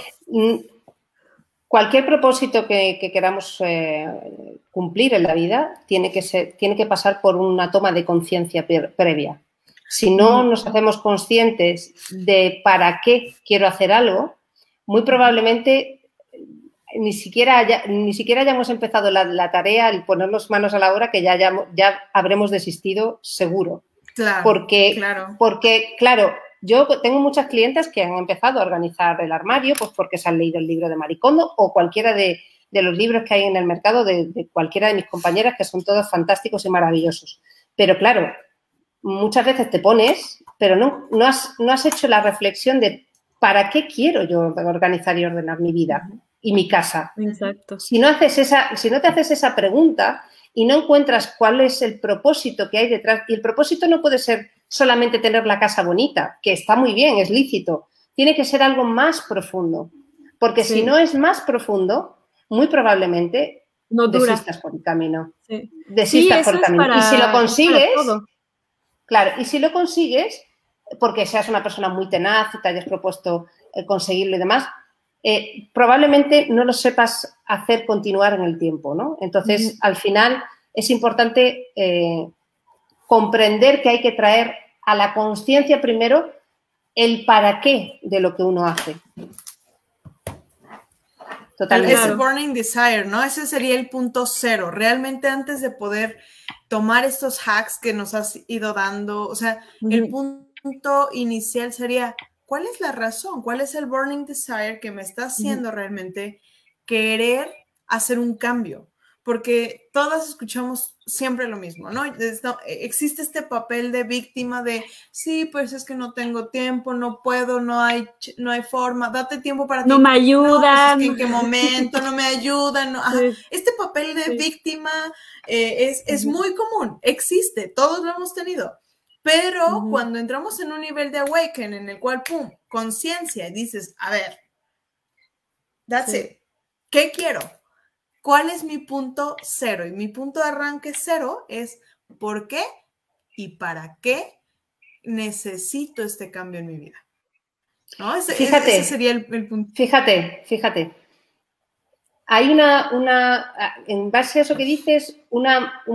cualquier propósito que queramos cumplir en la vida tiene que pasar por una toma de conciencia previa. Si no nos hacemos conscientes de para qué quiero hacer algo, muy probablemente ni siquiera hayamos empezado la tarea, el ponernos manos a la obra, que ya habremos desistido seguro. Claro, porque, claro, yo tengo muchas clientas que han empezado a organizar el armario, pues porque se han leído el libro de Marie Kondo o cualquiera de los libros que hay en el mercado de cualquiera de mis compañeras, que son todos fantásticos y maravillosos. Pero, claro, muchas veces te pones, pero no has hecho la reflexión de ¿para qué quiero yo organizar y ordenar mi vida y mi casa? Exacto. Si no te haces esa pregunta y no encuentras cuál es el propósito que hay detrás, y el propósito no puede ser solamente tener la casa bonita, que está muy bien, es lícito, tiene que ser algo más profundo, porque si no es más profundo, muy probablemente desistas por el camino. Sí. Desistas por el camino. Y si lo consigues, claro, y si lo consigues, porque seas una persona muy tenaz y te hayas propuesto conseguirlo y demás, probablemente no lo sepas hacer continuar en el tiempo, ¿no? Entonces, al final, es importante comprender que hay que traer a la conciencia primero el para qué de lo que uno hace. Totalmente. Ese burning desire, ¿no? Ese sería el punto cero. Realmente antes de poder tomar estos hacks que nos has ido dando, o sea, el punto inicial sería, ¿cuál es la razón? ¿Cuál es el burning desire que me está haciendo realmente querer hacer un cambio? Porque todas escuchamos siempre lo mismo, ¿no? Existe este papel de víctima de, sí, pues es que no tengo tiempo, no puedo, no hay forma, date tiempo para ti. No me ayudan. No, pues es que en qué momento no me ayudan. No. Sí. Este papel de víctima es muy común, existe, todos lo hemos tenido. Pero cuando entramos en un nivel de awaken en el cual, pum, conciencia, y dices, a ver, that's it, ¿qué quiero? ¿Cuál es mi punto cero? Y mi punto de arranque cero es ¿por qué y para qué necesito este cambio en mi vida? ¿No? Ese sería el punto. Fíjate. Hay en base a eso que dices, un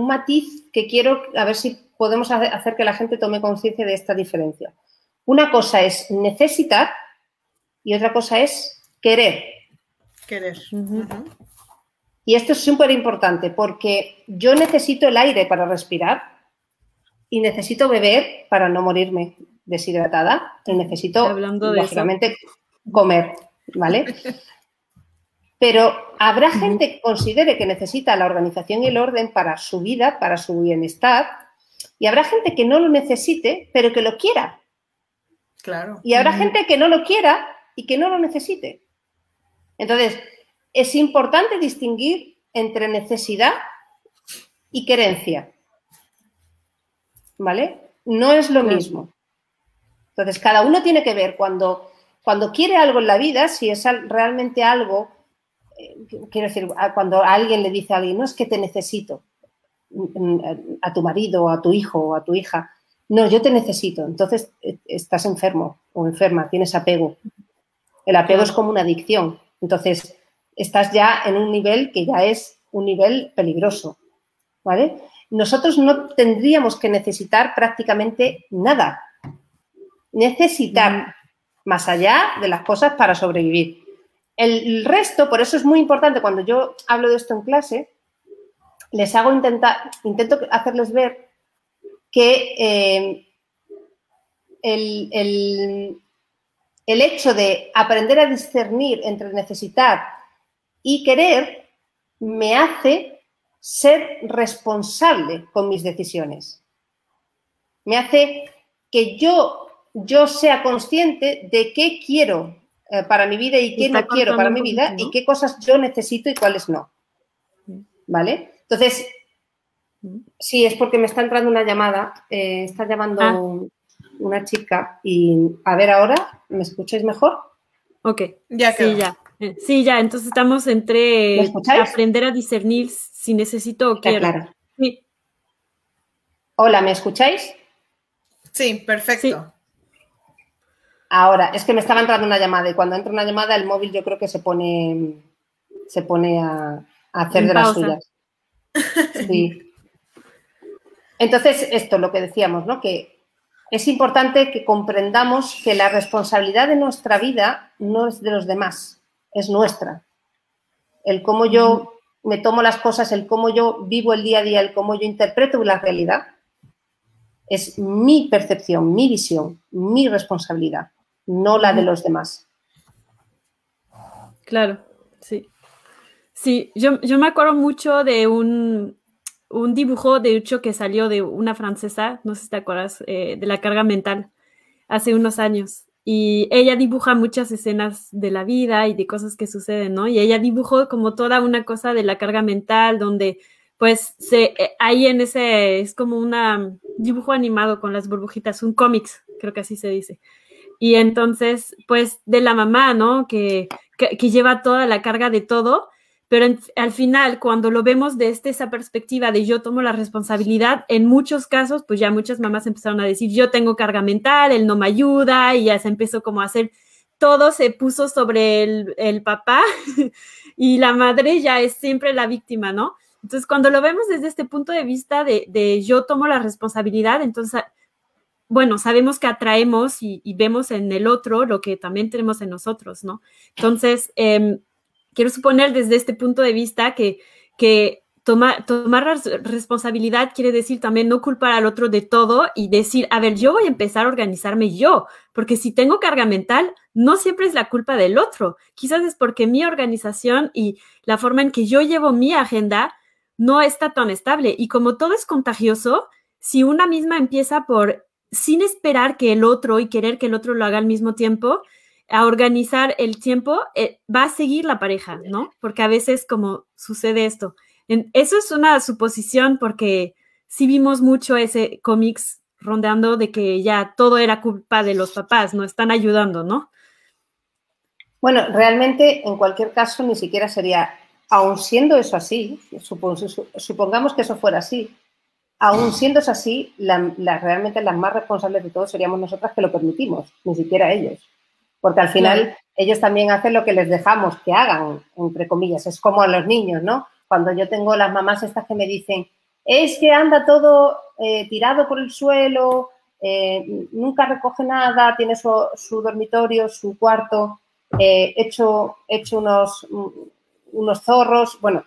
matiz que quiero, a ver si podemos hacer que la gente tome conciencia de esta diferencia. Una cosa es necesitar y otra cosa es querer. Querer. Y esto es súper importante porque yo necesito el aire para respirar y necesito beber para no morirme deshidratada y necesito, lógicamente, comer, ¿vale? Pero habrá gente que considere que necesita la organización y el orden para su vida, para su bienestar, y habrá gente que no lo necesite, pero que lo quiera. Claro. Y habrá gente que no lo quiera y que no lo necesite. Entonces, es importante distinguir entre necesidad y querencia, ¿vale? No es lo mismo. Entonces, cada uno tiene que ver cuando quiere algo en la vida, si es realmente algo, quiero decir, cuando alguien le dice a alguien, no, es que te necesito, a tu marido, a tu hijo o a tu hija, no, yo te necesito, entonces estás enfermo o enferma, tienes apego. El apego es como una adicción, entonces estás ya en un nivel que ya es un nivel peligroso, ¿vale? Nosotros no tendríamos que necesitar prácticamente nada. Necesitar más allá de las cosas para sobrevivir. El resto, por eso es muy importante cuando yo hablo de esto en clase, intento hacerles ver que el hecho de aprender a discernir entre necesitar y querer me hace ser responsable con mis decisiones. Me hace que yo sea consciente de qué quiero para mi vida y qué no quiero para mi vida, y qué cosas yo necesito y cuáles no. ¿Vale? Entonces, sí, es porque me está entrando una llamada. Está llamando una chica y a ver ahora, ¿me escucháis mejor? Ok. Ya quedó. Sí, ya. Sí, ya. Entonces estamos entre aprender a discernir si necesito o quiero. Claro. Sí. Hola, ¿me escucháis? Sí, perfecto. Sí. Ahora, es que me estaba entrando una llamada y cuando entra una llamada el móvil yo creo que se pone se pone a hacer En de las pausa. suyas. Sí. Entonces, esto, lo que decíamos, ¿no? Que es importante que comprendamos que la responsabilidad de nuestra vida no es de los demás, es nuestra. El cómo yo me tomo las cosas, el cómo yo vivo el día a día, el cómo yo interpreto la realidad, es mi percepción, mi visión, mi responsabilidad, no la de los demás. Claro, sí. Sí, yo me acuerdo mucho de un dibujo, de hecho, que salió de una francesa, no sé si te acuerdas, de la carga mental, hace unos años. Y ella dibuja muchas escenas de la vida y de cosas que suceden, ¿no? Y ella dibujó como toda una cosa de la carga mental, donde pues ahí en ese, es como un dibujo animado con las burbujitas, un cómics, creo que así se dice. Y entonces, pues, de la mamá, ¿no? Que lleva toda la carga de todo, pero al final, cuando lo vemos desde esa perspectiva de yo tomo la responsabilidad, en muchos casos, pues ya muchas mamás empezaron a decir, yo tengo carga mental, él no me ayuda, y ya se empezó como a hacer, todo se puso sobre el papá, y la madre ya es siempre la víctima, ¿no? Entonces, cuando lo vemos desde este punto de vista de yo tomo la responsabilidad, entonces bueno, sabemos que atraemos y vemos en el otro lo que también tenemos en nosotros, ¿no? Entonces, quiero suponer desde este punto de vista que tomar la responsabilidad quiere decir también no culpar al otro de todo y decir, a ver, yo voy a empezar a organizarme yo, porque si tengo carga mental, no siempre es la culpa del otro. Quizás es porque mi organización y la forma en que yo llevo mi agenda no está tan estable. Y como todo es contagioso, si una misma empieza sin esperar que el otro y querer que el otro lo haga al mismo tiempo, a organizar el tiempo, va a seguir la pareja, ¿no? Porque a veces como sucede esto. Eso es una suposición porque sí vimos mucho ese cómics rondeando de que ya todo era culpa de los papás, no están ayudando, ¿no? Bueno, realmente, en cualquier caso, ni siquiera sería, aun siendo eso así, supongamos que eso fuera así, aún siendo eso así, realmente las más responsables de todo seríamos nosotras que lo permitimos, ni siquiera ellos. Porque al final ellos también hacen lo que les dejamos que hagan, entre comillas. Es como a los niños, ¿no? Cuando yo tengo las mamás estas que me dicen, es que anda todo tirado por el suelo, nunca recoge nada, tiene su dormitorio, su cuarto, hecho unos zorros, bueno,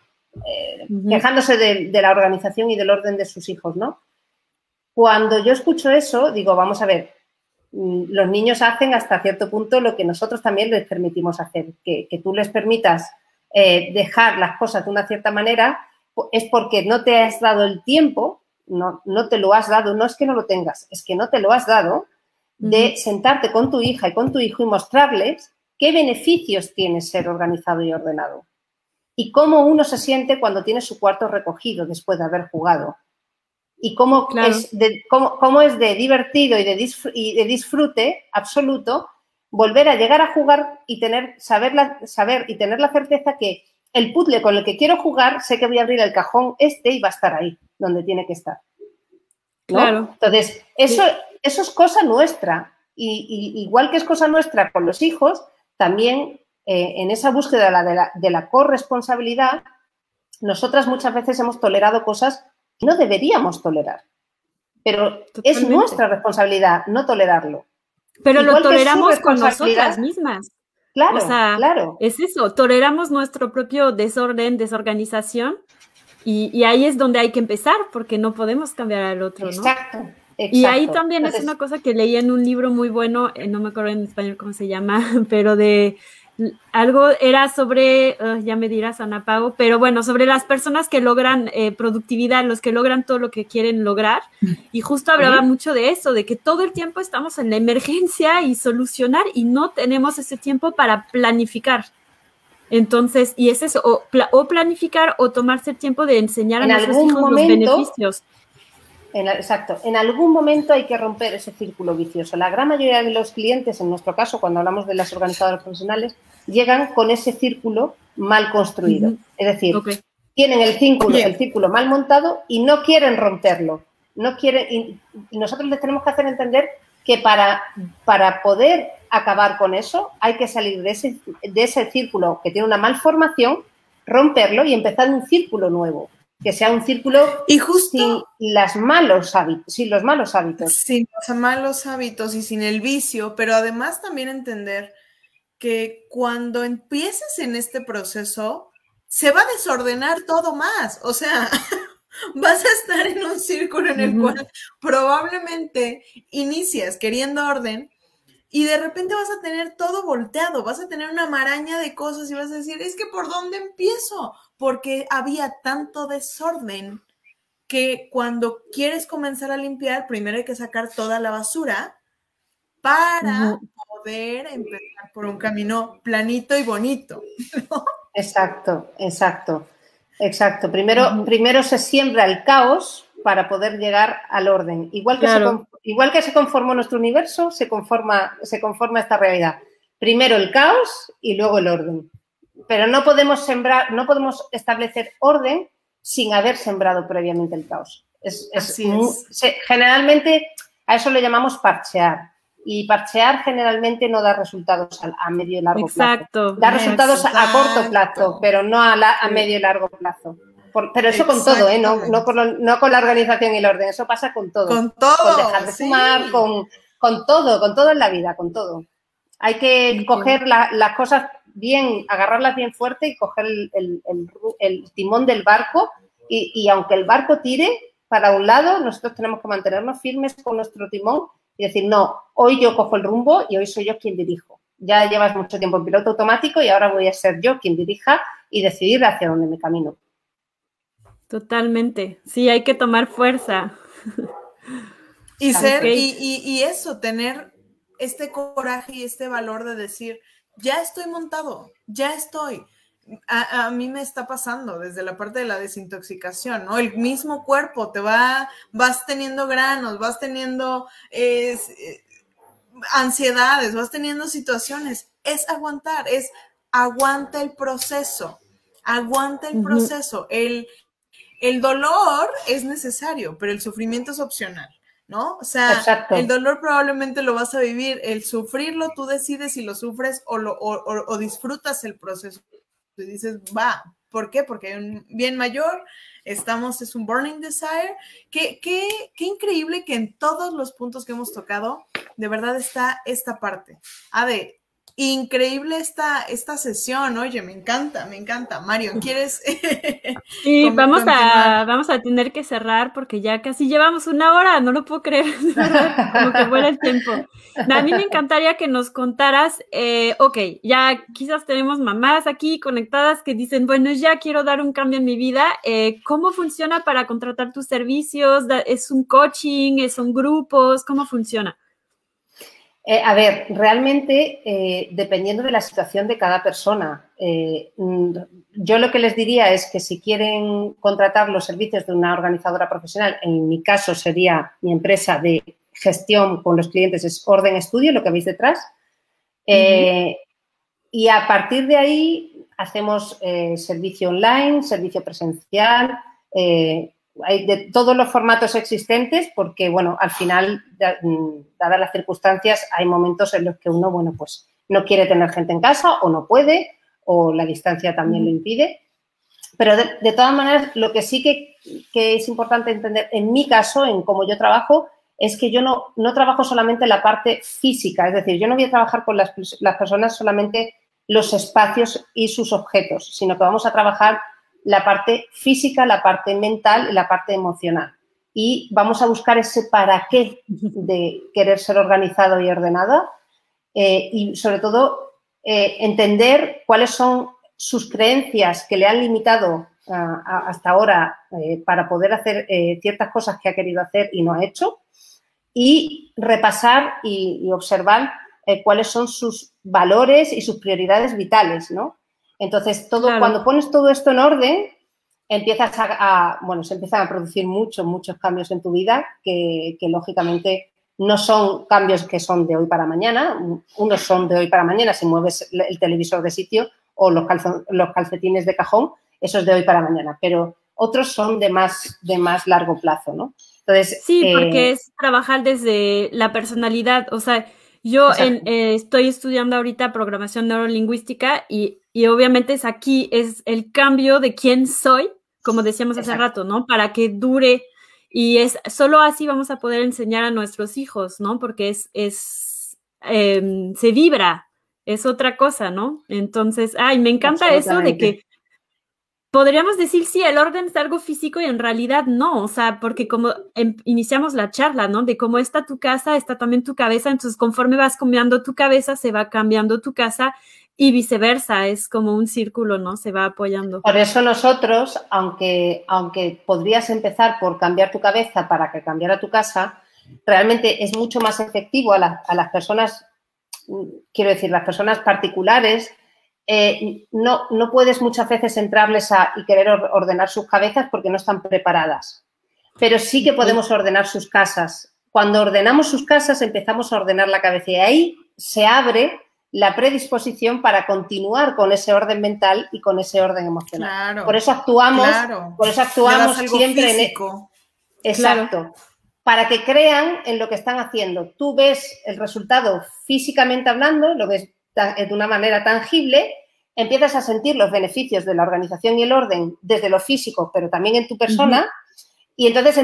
quejándose de la organización y del orden de sus hijos, ¿no? Cuando yo escucho eso, digo, vamos a ver, los niños hacen hasta cierto punto lo que nosotros también les permitimos hacer, que tú les permitas dejar las cosas de una cierta manera, es porque no te has dado el tiempo, no te lo has dado, no es que no lo tengas, es que no te lo has dado de sentarte con tu hija y con tu hijo y mostrarles qué beneficios tiene ser organizado y ordenado. Y cómo uno se siente cuando tiene su cuarto recogido después de haber jugado. Y cómo, cómo es de divertido y de disfrute absoluto volver a llegar a jugar y saber y tener la certeza que el puzzle con el que quiero jugar, sé que voy a abrir el cajón y va a estar ahí, donde tiene que estar, ¿no? Claro. Entonces, eso es cosa nuestra. Y igual que es cosa nuestra con los hijos, también en esa búsqueda de la corresponsabilidad, nosotras muchas veces hemos tolerado cosas que no deberíamos tolerar. Pero totalmente. Es nuestra responsabilidad no tolerarlo. Pero igual lo toleramos con nosotras mismas. Claro, o sea, claro. Es eso, toleramos nuestro propio desorden, desorganización, y ahí es donde hay que empezar, porque no podemos cambiar al otro, ¿no? Exacto. Y ahí también es una cosa que leí en un libro muy bueno, no me acuerdo en español cómo se llama, pero algo era sobre, ya me dirás, Ana Pau, pero bueno, sobre las personas que logran productividad, los que logran todo lo que quieren lograr, y justo hablaba mucho de eso, de que todo el tiempo estamos en la emergencia y solucionar, y no tenemos ese tiempo para planificar. Entonces, y es eso, o planificar o tomarse el tiempo de enseñar a nuestros hijos los beneficios. Exacto. En algún momento hay que romper ese círculo vicioso. La gran mayoría de los clientes, en nuestro caso, cuando hablamos de las organizadoras profesionales, llegan con ese círculo mal construido. Es decir, tienen el círculo mal montado y no quieren romperlo. No quieren, y nosotros les tenemos que hacer entender que para poder acabar con eso hay que salir de ese círculo que tiene una malformación romperlo y empezar un círculo nuevo, que sea un círculo y justo, sin los malos hábitos. Sin los malos hábitos y sin el vicio, pero además también entender que cuando empieces en este proceso, se va a desordenar todo más. O sea, vas a estar en un círculo en el cual probablemente inicias queriendo orden y de repente vas a tener todo volteado, vas a tener una maraña de cosas y vas a decir, es que ¿por dónde empiezo? Porque había tanto desorden que cuando quieres comenzar a limpiar, primero hay que sacar toda la basura para poder empezar por un camino planito y bonito, ¿no? Exacto. Primero se siembra el caos para poder llegar al orden. Igual que se conformó nuestro universo, se conforma esta realidad. Primero el caos y luego el orden. Pero no podemos establecer orden sin haber sembrado previamente el caos. Generalmente a eso le llamamos parchear. Y parchear generalmente no da resultados a medio y largo plazo. Da resultados a corto plazo, pero no a medio y largo plazo. Pero eso con todo, no con la organización y el orden. Eso pasa con todo. Con todo. Con dejar de fumar, con todo en la vida, con todo. Hay que coger las cosas bien, agarrarlas bien fuerte y coger el timón del barco y aunque el barco tire para un lado, nosotros tenemos que mantenernos firmes con nuestro timón y decir, no, hoy yo cojo el rumbo y hoy soy yo quien dirijo. Ya llevas mucho tiempo en piloto automático y ahora voy a ser yo quien dirija y decidir hacia dónde me camino. Totalmente. Sí, hay que tomar fuerza. Y eso, tener este coraje y este valor de decir, ya estoy montado, ya estoy. A mí me está pasando desde la parte de la desintoxicación, ¿no? El mismo cuerpo vas teniendo granos, vas teniendo ansiedades, vas teniendo situaciones. Es aguantar, aguanta el proceso, El dolor es necesario, pero el sufrimiento es opcional, ¿no? O sea, exacto. El dolor probablemente lo vas a vivir, el sufrirlo tú decides si lo sufres o disfrutas el proceso. Y dices, va, ¿por qué? Porque hay un bien mayor, es un burning desire. Qué increíble que en todos los puntos que hemos tocado, de verdad está esta parte. Ade, increíble esta sesión, oye, me encanta. Mario, ¿quieres? Sí, vamos a tener que cerrar porque ya casi llevamos 1 hora, no lo puedo creer, como que vuela el tiempo. A mí me encantaría que nos contaras, ok, ya quizás tenemos mamás aquí conectadas que dicen, bueno, ya quiero dar un cambio en mi vida, ¿cómo funciona para contratar tus servicios? ¿Es un coaching? ¿Son grupos? ¿Cómo funciona? A ver, realmente, dependiendo de la situación de cada persona, yo lo que les diría es que si quieren contratar los servicios de una organizadora profesional, en mi caso sería mi empresa de gestión con los clientes, es Orden Studio, lo que veis detrás, y a partir de ahí hacemos servicio online, servicio presencial, hay de todos los formatos existentes porque, bueno, al final, dadas las circunstancias, hay momentos en los que uno, bueno, pues no quiere tener gente en casa o no puede o la distancia también lo impide. Pero, de todas maneras, lo que sí que es importante entender, en mi caso, en cómo yo trabajo, es que yo no trabajo solamente la parte física. Es decir, yo no voy a trabajar con las personas solamente los espacios y sus objetos, sino que vamos a trabajar la parte física, la parte mental y la parte emocional. Y vamos a buscar ese para qué de querer ser organizado y ordenado y, sobre todo, entender cuáles son sus creencias que le han limitado hasta ahora para poder hacer ciertas cosas que ha querido hacer y no ha hecho y repasar y observar cuáles son sus valores y sus prioridades vitales, ¿no? Entonces, claro. Cuando pones todo esto en orden, se empiezan a producir muchos cambios en tu vida que lógicamente, no son cambios que son de hoy para mañana. Unos son de hoy para mañana si mueves el televisor de sitio o los calcetines de cajón, eso es de hoy para mañana. Pero otros son de más largo plazo, ¿no? Entonces, sí, porque es trabajar desde la personalidad, o sea, Yo estoy estudiando ahorita programación neurolingüística y obviamente es el cambio de quién soy, como decíamos hace rato, ¿no? Para que dure y solo así vamos a poder enseñar a nuestros hijos, ¿no? Porque se vibra, es otra cosa, ¿no? Entonces, me encanta eso de que podríamos decir, sí, el orden es algo físico y en realidad no, o sea, porque como iniciamos la charla, ¿no? De cómo está tu casa, está también tu cabeza, entonces conforme vas cambiando tu cabeza, se va cambiando tu casa y viceversa, es como un círculo, ¿no? Se va apoyando. Por eso nosotros, aunque podrías empezar por cambiar tu cabeza para que cambiara tu casa, realmente es mucho más efectivo a las personas, quiero decir, las personas particulares. No puedes muchas veces entrarles y querer ordenar sus cabezas porque no están preparadas, pero sí que podemos ordenar sus casas. Cuando ordenamos sus casas empezamos a ordenar la cabeza y ahí se abre la predisposición para continuar con ese orden mental y con ese orden emocional. Claro, por eso actuamos siempre físico. Exacto. Claro. Para que crean en lo que están haciendo. Tú ves el resultado físicamente hablando, lo ves de una manera tangible, empiezas a sentir los beneficios de la organización y el orden desde lo físico, pero también en tu persona, y entonces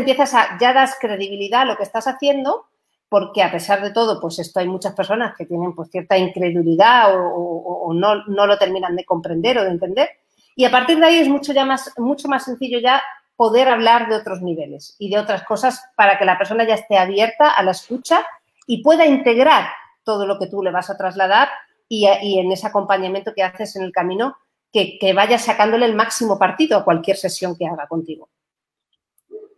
ya das credibilidad a lo que estás haciendo, porque a pesar de todo, pues esto hay muchas personas que tienen pues cierta incredulidad o no lo terminan de comprender o de entender, y a partir de ahí es mucho más sencillo ya poder hablar de otros niveles y de otras cosas para que la persona ya esté abierta a la escucha y pueda integrar todo lo que tú le vas a trasladar y en ese acompañamiento que haces en el camino, que vayas sacándole el máximo partido a cualquier sesión que haga contigo.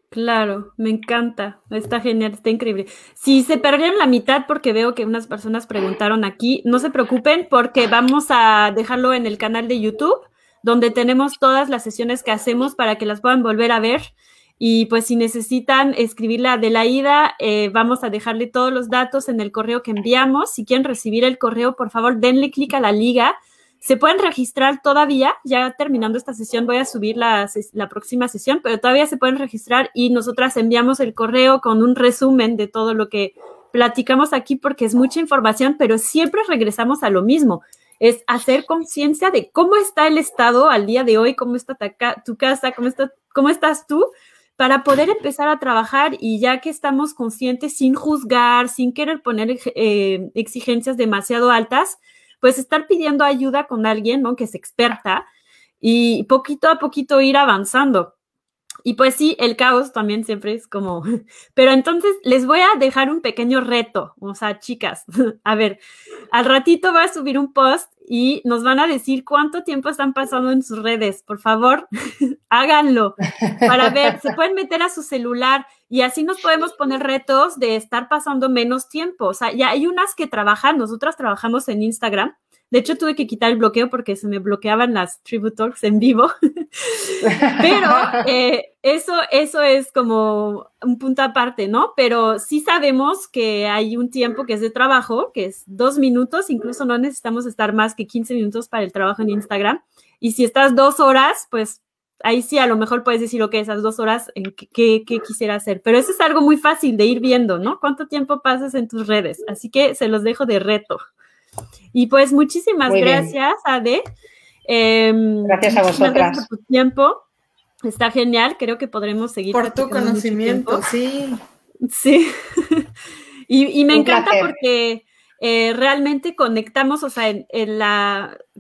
Claro, me encanta, está genial, está increíble. Si se perdieron la mitad porque veo que unas personas preguntaron aquí, no se preocupen porque vamos a dejarlo en el canal de YouTube, donde tenemos todas las sesiones que hacemos para que las puedan volver a ver. Y pues si necesitan escribirle a Adelaida, vamos a dejarle todos los datos en el correo que enviamos. Si quieren recibir el correo, por favor, denle clic a la liga. Se pueden registrar todavía, ya terminando esta sesión voy a subir la próxima sesión, pero todavía se pueden registrar y nosotras enviamos el correo con un resumen de todo lo que platicamos aquí porque es mucha información, pero siempre regresamos a lo mismo. Es hacer conciencia de cómo está el estado al día de hoy, cómo está tu casa, cómo estás tú, para poder empezar a trabajar y ya que estamos conscientes sin juzgar, sin querer poner exigencias demasiado altas, pues estar pidiendo ayuda con alguien, ¿no? Que es experta y poquito a poquito ir avanzando. Y pues sí, el caos también siempre es como... Pero entonces les voy a dejar un pequeño reto, o sea, chicas, a ver, al ratito voy a subir un post y nos van a decir cuánto tiempo están pasando en sus redes. Por favor, háganlo para ver, se pueden meter a su celular y así nos podemos poner retos de estar pasando menos tiempo. O sea, ya hay unas que nosotras trabajamos en Instagram. De hecho, tuve que quitar el bloqueo porque se me bloqueaban las Tribute Talks en vivo. Pero eso es como un punto aparte, ¿no? Pero sí sabemos que hay un tiempo que es de trabajo, que es 2 minutos. Incluso no necesitamos estar más que 15 minutos para el trabajo en Instagram. Y si estás 2 horas, pues ahí sí a lo mejor puedes decir, ok, esas 2 horas, ¿en qué quisiera hacer? Pero eso es algo muy fácil de ir viendo, ¿no? ¿Cuánto tiempo pasas en tus redes? Así que se los dejo de reto. Y pues muchísimas gracias, Ade. Gracias a vosotras. Gracias por tu tiempo. Está genial, creo que podremos seguir. Por tu conocimiento, sí. Sí. y me encanta porque realmente conectamos, o sea,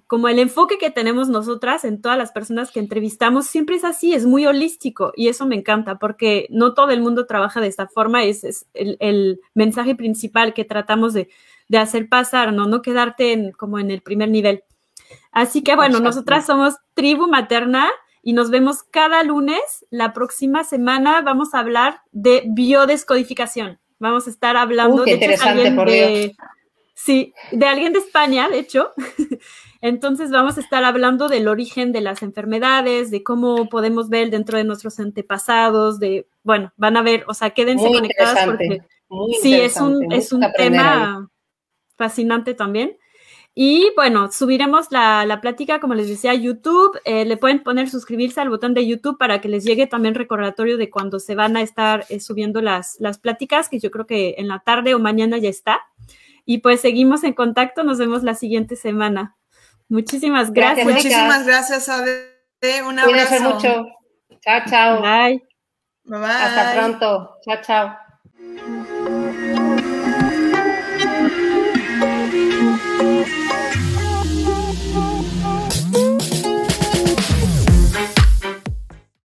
como el enfoque que tenemos nosotras en todas las personas que entrevistamos, siempre es así, es muy holístico y eso me encanta porque no todo el mundo trabaja de esta forma, es el mensaje principal que tratamos de hacer pasar, no quedarte como en el primer nivel. Así que bueno, nosotras somos Tribu Materna y nos vemos cada lunes. La próxima semana vamos a hablar de biodescodificación. Vamos a estar hablando de alguien de alguien de España, de hecho. Entonces vamos a estar hablando del origen de las enfermedades, de cómo podemos ver dentro de nuestros antepasados, van a ver, o sea, quédense muy conectadas porque sí, es un tema fascinante también. Y bueno, subiremos la plática, como les decía, a YouTube. Le pueden poner suscribirse al botón de YouTube para que les llegue también recordatorio de cuando se van a estar subiendo las pláticas, que yo creo que en la tarde o mañana ya está. Y pues seguimos en contacto, nos vemos la siguiente semana. Muchísimas gracias. Muchísimas gracias, Ade. Un abrazo. Cuídense mucho. Chao, chao. Bye. Bye, bye. Hasta pronto. Chao, chao.